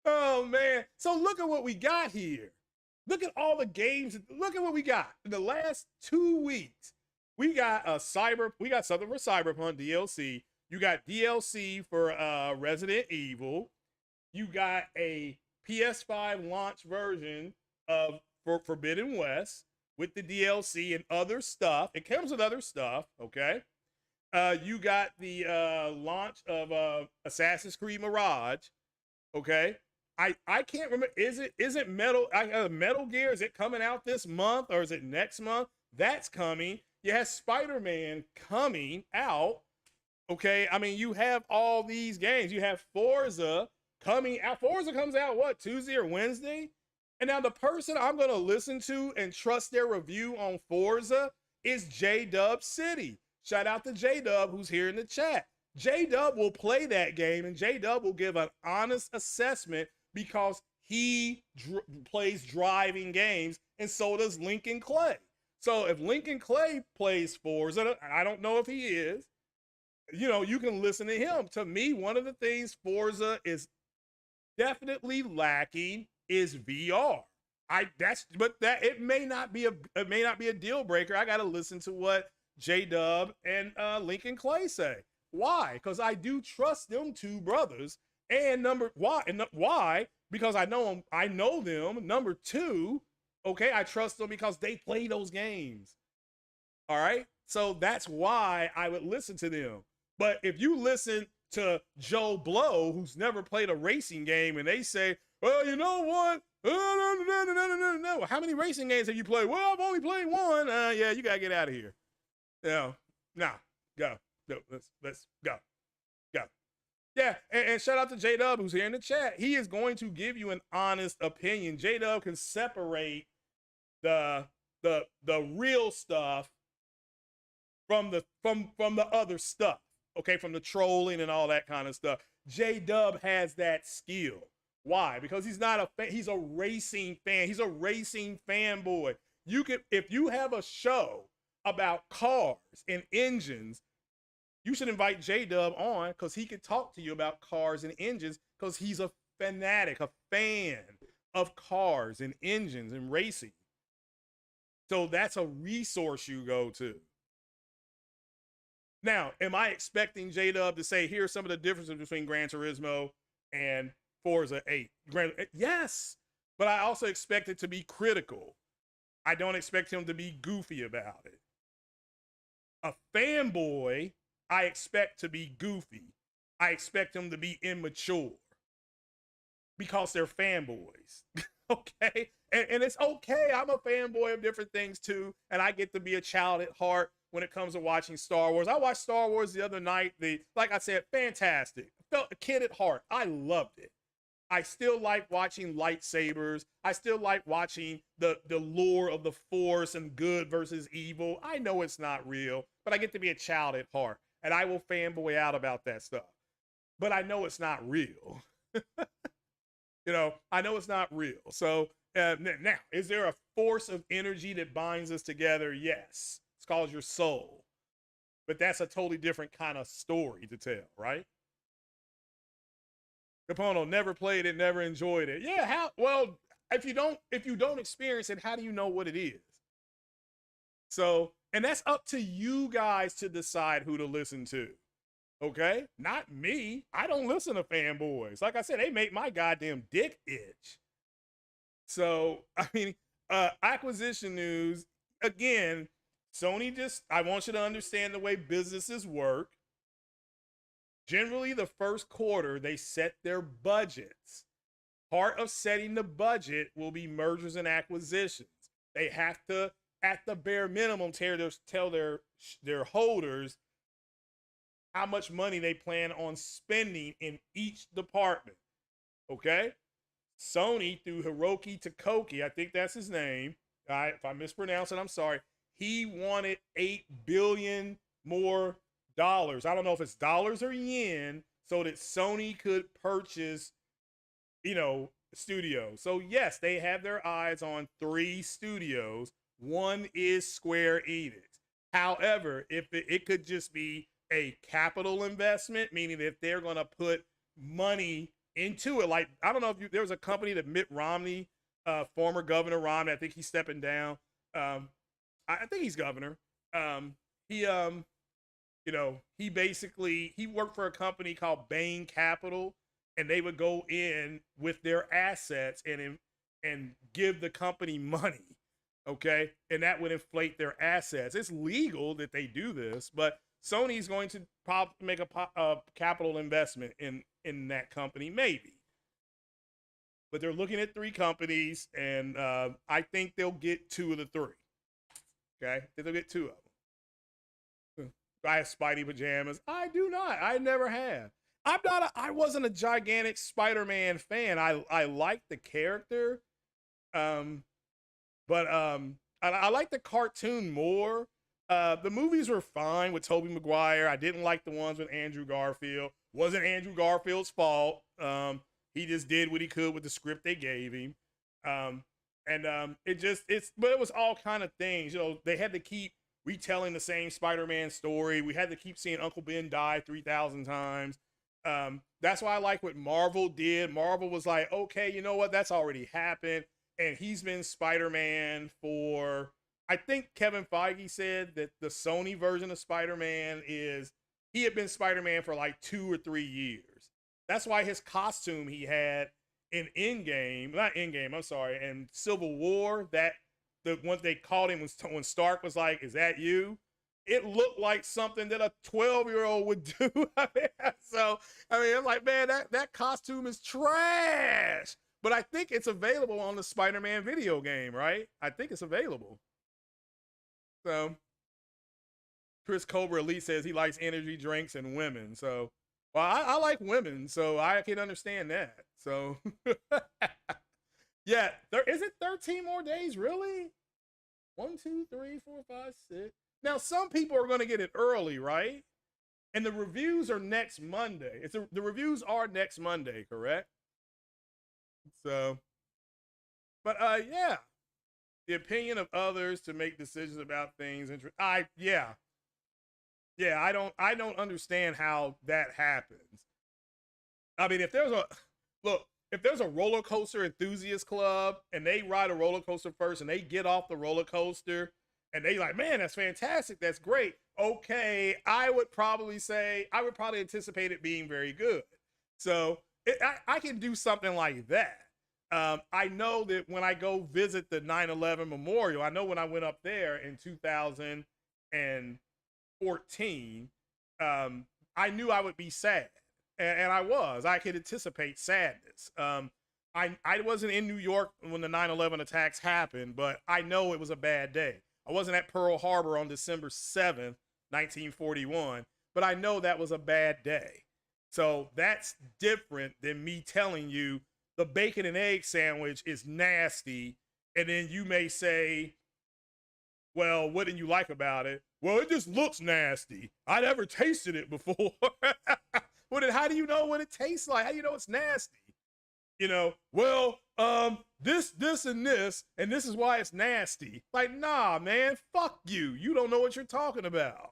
Oh man. So look at what we got here. Look at all the games. Look at what we got in the last 2 weeks. We got something for Cyberpunk DLC. You got DLC for Resident Evil. You got a PS5 launch version of Forbidden West with the DLC and other stuff. It comes with other stuff, okay? You got the launch of Assassin's Creed Mirage, okay? I can't remember. Is it Metal Gear? Is it coming out this month or is it next month? That's coming. You have Spider-Man coming out. Okay, I mean, you have all these games. You have Forza coming out. Forza comes out what, Tuesday or Wednesday? And now the person I'm gonna listen to and trust their review on Forza is J-Dub City. Shout out to J-Dub who's here in the chat. J-Dub will play that game and J-Dub will give an honest assessment because he plays driving games and so does Lincoln Clay. So if Lincoln Clay plays Forza, I don't know if he is, you can listen to him. To me, one of the things Forza is definitely lacking is VR. It may not be a deal breaker. I got to listen to what J-Dub and Lincoln Clay say. Why? Because I do trust them two brothers. And why? Because I know them. Number two, okay, I trust them because they play those games. All right? So that's why I would listen to them. But if you listen to Joe Blow, who's never played a racing game, and they say, well, you know what? No. How many racing games have you played? Well, I've only played one. Yeah, you gotta get out of here. Go. Let's go. Yeah, and shout out to J-Dub who's here in the chat. He is going to give you an honest opinion. J-Dub can separate the real stuff from the other stuff. Okay, from the trolling and all that kind of stuff. J-Dub has that skill. Why? Because he's not he's a racing fan. He's a racing fanboy. If you have a show about cars and engines, you should invite J-Dub on because he could talk to you about cars and engines because he's a fanatic, a fan of cars and engines and racing. So that's a resource you go to. Now, am I expecting J-Dub to say, here's some of the differences between Gran Turismo and Forza 8? Yes, but I also expect it to be critical. I don't expect him to be goofy about it. A fanboy, I expect to be goofy. I expect them to be immature because they're fanboys. Okay? and it's okay. I'm a fanboy of different things too, and I get to be a child at heart when it comes to watching Star Wars. I watched Star Wars the other night. Like I said, fantastic. I felt a kid at heart. I loved it. I still like watching lightsabers. I still like watching the lore of the Force and good versus evil. I know it's not real, but I get to be a child at heart, and I will fanboy out about that stuff. But I know it's not real. I know it's not real. So now, is there a force of energy that binds us together? Yes. It's called your soul. But that's a totally different kind of story to tell, right? Capono never played it, never enjoyed it. Yeah, how? Well, if you don't experience it, how do you know what it is? So, and that's up to you guys to decide who to listen to. Okay? Not me. I don't listen to fanboys. Like I said, they make my goddamn dick itch. So, I mean, acquisition news, again, Sony I want you to understand the way businesses work. Generally, the first quarter, they set their budgets. Part of setting the budget will be mergers and acquisitions. They have to, at the bare minimum, tell their holders how much money they plan on spending in each department. Okay? Sony, through Hiroki Takoki, I think that's his name. If I mispronounce it, I'm sorry. He wanted $8 billion more dollars. I don't know if it's dollars or yen, so that Sony could purchase, studios. So yes, they have their eyes on 3 studios. One is Square Enix. However, if it could just be a capital investment, meaning that they're going to put money into it. Like, I don't know if there was a company that Mitt Romney, former Governor Romney, I think he's stepping down. I think he's governor. He worked for a company called Bain Capital, and they would go in with their assets and give the company money. Okay. And that would inflate their assets. It's legal that they do this, but Sony's going to make a capital investment in that company, maybe. But they're looking at 3 companies, and I think they'll get 2 of the 3. Okay, they'll get 2 of them. I have Spidey pajamas. I do not. I never have. I wasn't a gigantic Spider-Man fan. I liked the character, but I like the cartoon more. The movies were fine with Tobey Maguire. I didn't like the ones with Andrew Garfield. Wasn't Andrew Garfield's fault. He just did what he could with the script they gave him. But it was all kind of things. They had to keep retelling the same Spider-Man story. We had to keep seeing Uncle Ben die 3,000 times. That's why I like what Marvel did. Marvel was like, okay, you know what? That's already happened. And he's been Spider-Man for, I think Kevin Feige said that the Sony version of Spider-Man he had been Spider-Man for like 2 or 3 years. That's why his costume he had in in Civil War, that the one they called him when Stark was like, "Is that you?" It looked like something that a 12-year-old would do. I'm like, man, that costume is trash. But I think it's available on the Spider-Man video game, right? I think it's available. So Chris Cobra Elite says he likes energy drinks and women. So, well, I like women, so I can understand that. So, yeah, is it 13 more days, really? 1, 2, 3, 4, 5, 6. Now, some people are going to get it early, right? And the reviews are next Monday. The reviews are next Monday, correct? So, but yeah, the opinion of others to make decisions about things. I don't understand how that happens. I mean, if there's a roller coaster enthusiast club and they ride a roller coaster first and they get off the roller coaster and they like, man, that's fantastic, that's great. Okay, I would probably anticipate it being very good. So I can do something like that. I know that when I go visit the 9/11 memorial, I know when I went up there in 2014, I knew I would be sad. And I could anticipate sadness. I wasn't in New York when the 9/11 attacks happened, but I know it was a bad day. I wasn't at Pearl Harbor on December 7th, 1941, but I know that was a bad day. So that's different than me telling you the bacon and egg sandwich is nasty, and then you may say, well, what didn't you like about it? Well, it just looks nasty. I never tasted it before. Well, then how do you know what it tastes like? How do you know it's nasty? You know, well, this, and this is why it's nasty. Like, nah, man, fuck you. You don't know what you're talking about.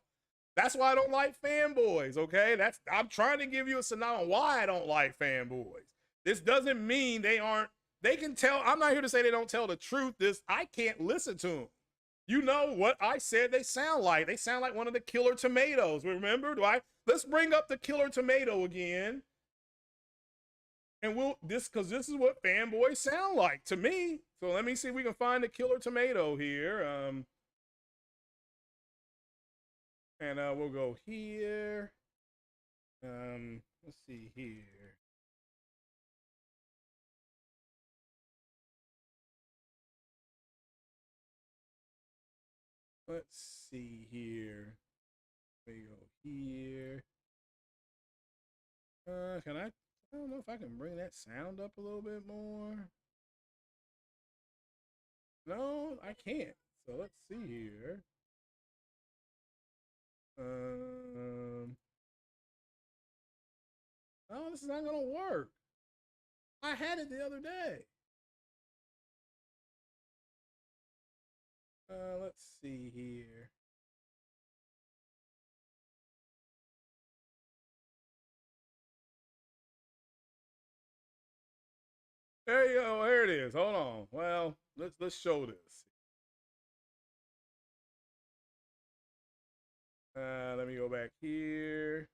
That's why I don't like fanboys, okay? I'm trying to give you a synopsis on why I don't like fanboys. This doesn't mean they can tell. I'm not here to say they don't tell the truth. I can't listen to them. You know what I said they sound like. They sound like one of the killer tomatoes. Remember? Let's bring up the killer tomato again. And because this is what fanboys sound like to me. So let me see if we can find the killer tomato here. And we'll go here. Let's see here. Let's see here. We go here. I don't know if I can bring that sound up a little bit more. No, I can't. So let's see here. Oh, this is not gonna work. I had it the other day. Let's see here. There you go. There it is. Hold on. Well, let's show this. Let me go back here.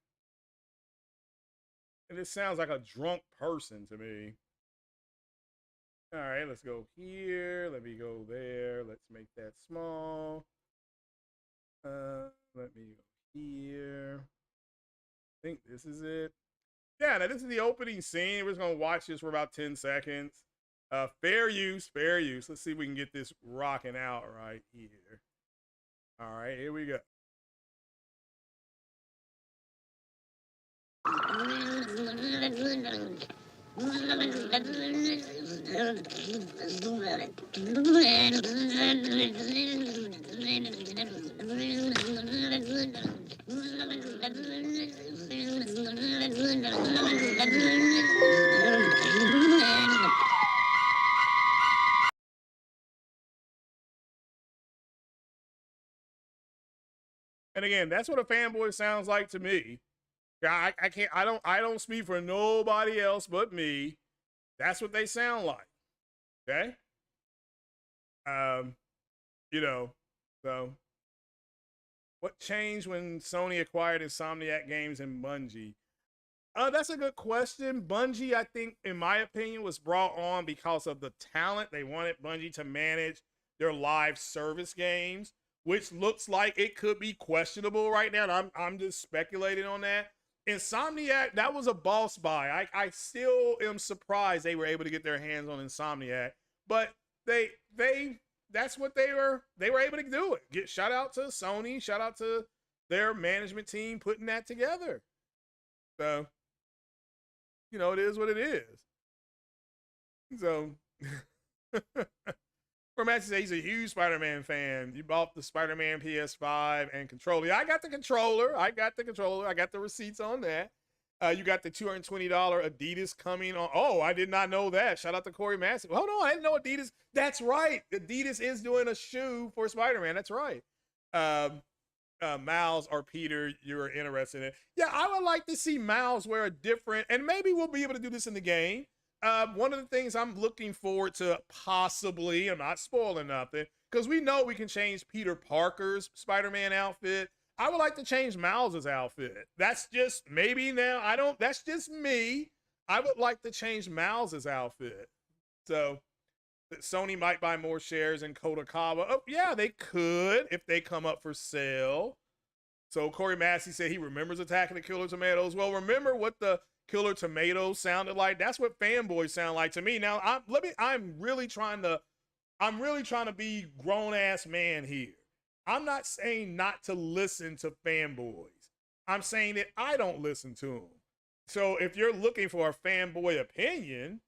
And it sounds like a drunk person to me. All right, let's go here. Let me go there. Let's make that small. Let me go here. I think this is it. Yeah, now this is the opening scene. We're just gonna watch this for about 10 seconds. Fair use, fair use. Let's see if we can get this rocking out right here. All right, here we go. And again, that's what a fanboy sounds like to me. I can't. I don't speak for nobody else but me. That's what they sound like. Okay. You know. So, what changed when Sony acquired Insomniac Games and Bungie? That's a good question. Bungie, I think, in my opinion, was brought on because of the talent. They wanted Bungie to manage their live service games, which looks like it could be questionable right now. And I'm just speculating on that. Insomniac, that was a boss buy. I still am surprised they were able to get their hands on Insomniac, but that's what they were able to do it. Shout out to Sony, shout out to their management team putting that together. So, you know, it is what it is. So, for Matt to say he's a huge Spider-Man fan. You bought the Spider-Man PS5 and controller. Yeah, I got the controller. I got the receipts on that. You got the $220 Adidas coming on. Oh, I did not know that. Shout out to Corey Massey. Hold on, I didn't know Adidas. That's right. Adidas is doing a shoe for Spider-Man. That's right. Miles or Peter, you're interested in it. Yeah, I would like to see Miles wear a different, and maybe we'll be able to do this in the game. One of the things I'm looking forward to possibly, I'm not spoiling nothing, because we know we can change Peter Parker's Spider-Man outfit. I would like to change Miles's outfit. That's just maybe now. That's just me. I would like to change Miles's outfit. So Sony might buy more shares in Kodakawa. Oh, yeah, they could if they come up for sale. So Corey Massey said he remembers attacking the Killer Tomatoes. Well, remember what the Killer Tomatoes sounded like. That's what fanboys sound like to me. Now, I'm really trying to be grown ass man here. I'm not saying not to listen to fanboys. I'm saying that I don't listen to them. So if you're looking for a fanboy opinion,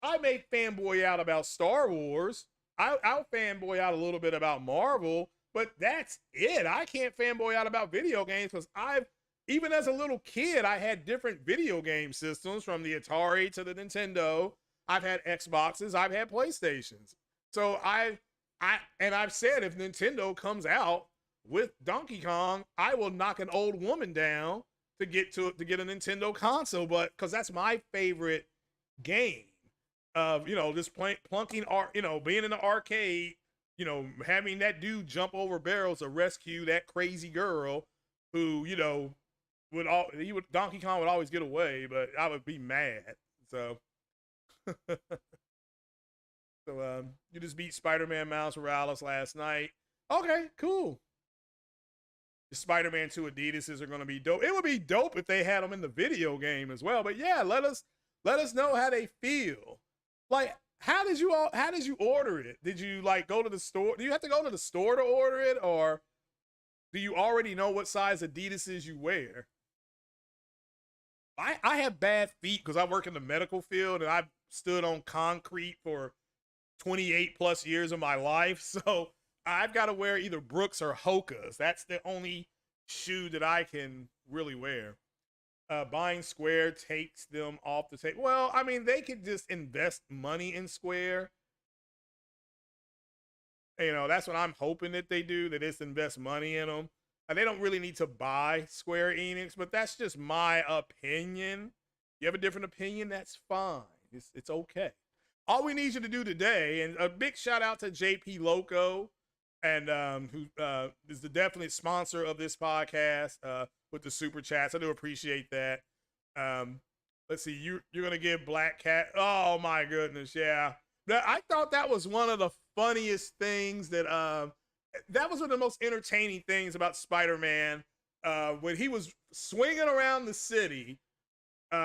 I may fanboy out about Star Wars. I'll fanboy out a little bit about Marvel, but that's it. I can't fanboy out about video games because even as a little kid, I had different video game systems from the Atari to the Nintendo. I've had Xboxes, I've had PlayStations. So I've said if Nintendo comes out with Donkey Kong, I will knock an old woman down to get a Nintendo console, but because that's my favorite game of, just plunking art, being in the arcade, having that dude jump over barrels to rescue that crazy girl who, Donkey Kong would always get away, but I would be mad. So you just beat Spider-Man Miles Morales last night. Okay, cool. The Spider-Man 2 Adidas's are going to be dope. It would be dope if they had them in the video game as well. But yeah, let us know how they feel. Like, how did you order it? Did you go to the store? Do you have to go to the store to order it, or do you already know what size Adidas's you wear? I have bad feet because I work in the medical field and I've stood on concrete for 28 plus years of my life. So I've got to wear either Brooks or Hoka's. That's the only shoe that I can really wear. Buying Square takes them off the table. Well, I mean, they could just invest money in Square. That's what I'm hoping that they do, that it's invest money in them. And they don't really need to buy Square Enix, but that's just my opinion. You have a different opinion, that's fine. It's okay. All we need you to do today, and a big shout out to JP Loco, and who is the definite sponsor of this podcast with the super chats. I do appreciate that. Let's see, you're gonna give Black Cat. Oh my goodness, yeah. I thought that was one of the funniest things that was one of the most entertaining things about Spider-Man when he was swinging around the city.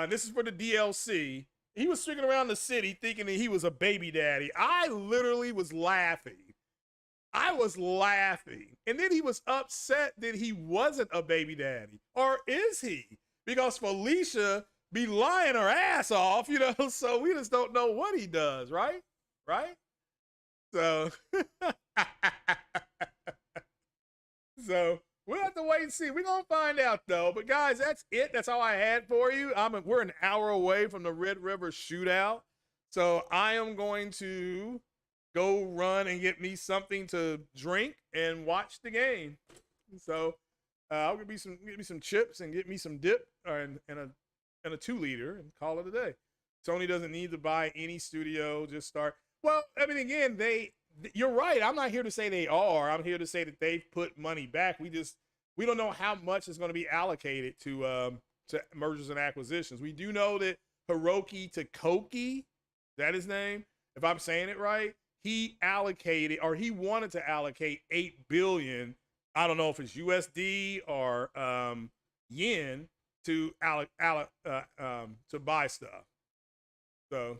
This is for the DLC. He was swinging around the city thinking that he was a baby daddy. I literally was laughing. And then he was upset that he wasn't a baby daddy. Or is he? Because Felicia be lying her ass off, so we just don't know what he does, right? Right? So, so we'll have to wait and see. We're going to find out, though. But, guys, that's it. That's all I had for you. We're an hour away from the Red River Shootout. So I am going to go run and get me something to drink and watch the game. So I'll get me some chips and get me some dip and a 2-liter and call it a day. Sony doesn't need to buy any studio. Just start. Well, I mean, again, you're right. I'm not here to say they are. I'm here to say that they've put money back. We don't know how much is going to be allocated to mergers and acquisitions. We do know that Hiroki Takoki, is that his name? If I'm saying it right, he wanted to allocate $8 billion. I don't know if it's USD or yen to buy stuff. So,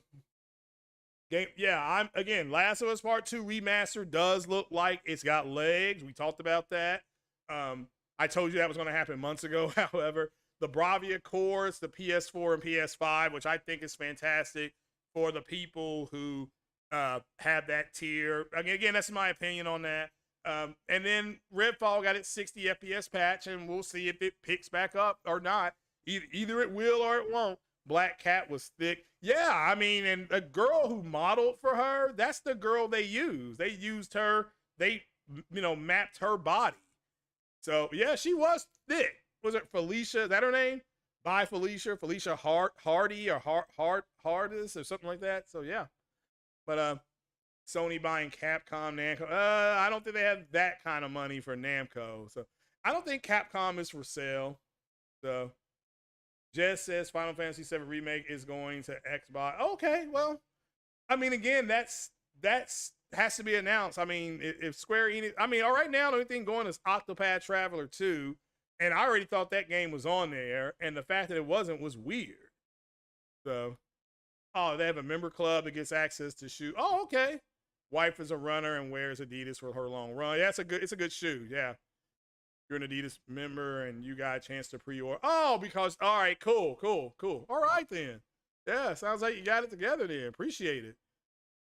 Last of Us Part 2 Remaster does look like it's got legs. We talked about that. I told you that was going to happen months ago. However, the Bravia Core, it's the PS4 and PS5, which I think is fantastic for the people who have that tier. Again, that's my opinion on that. And then REDFALL got its 60 FPS patch, and we'll see if it picks back up or not. Either it will or it won't. Black Cat was thick. Yeah, I mean, and a girl who modeled for her, that's the girl they used. They used her, mapped her body. So, yeah, she was thick. Was it Felicia? Is that her name? Bye, Felicia. Felicia Hardy or Hardis or something like that. So, yeah. But Sony buying Capcom, Namco. I don't think they have that kind of money for Namco. So, I don't think Capcom is for sale. So, Jess says Final Fantasy VII Remake is going to Xbox. Okay, well, I mean, again, that's has to be announced. I mean, if Square Enix, right now, the only thing going is Octopath Traveler 2, and I already thought that game was on there, and the fact that it wasn't was weird. So, oh, they have a member club that gets access to shoe. Oh, okay. Wife is a runner and wears Adidas for her long run. Yeah, it's a good shoe. Yeah. You're an Adidas member and you got a chance to pre-order. Oh, because all right, cool. All right then. Yeah, sounds like you got it together then. Appreciate it.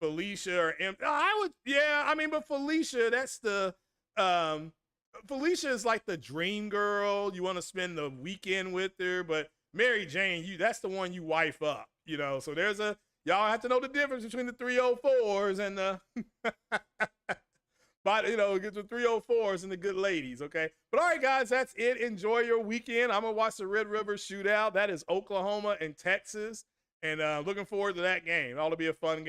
Felicia or I would, yeah, I mean, but Felicia, that's the Felicia is like the dream girl. You want to spend the weekend with her, but Mary Jane, that's the one you wife up, you know. So y'all have to know the difference between the 304s and the but you know, get the 304s and the good ladies, okay? But all right, guys, that's it. Enjoy your weekend. I'm gonna watch the Red River Shootout. That is Oklahoma and Texas, and looking forward to that game. That'll be a fun game.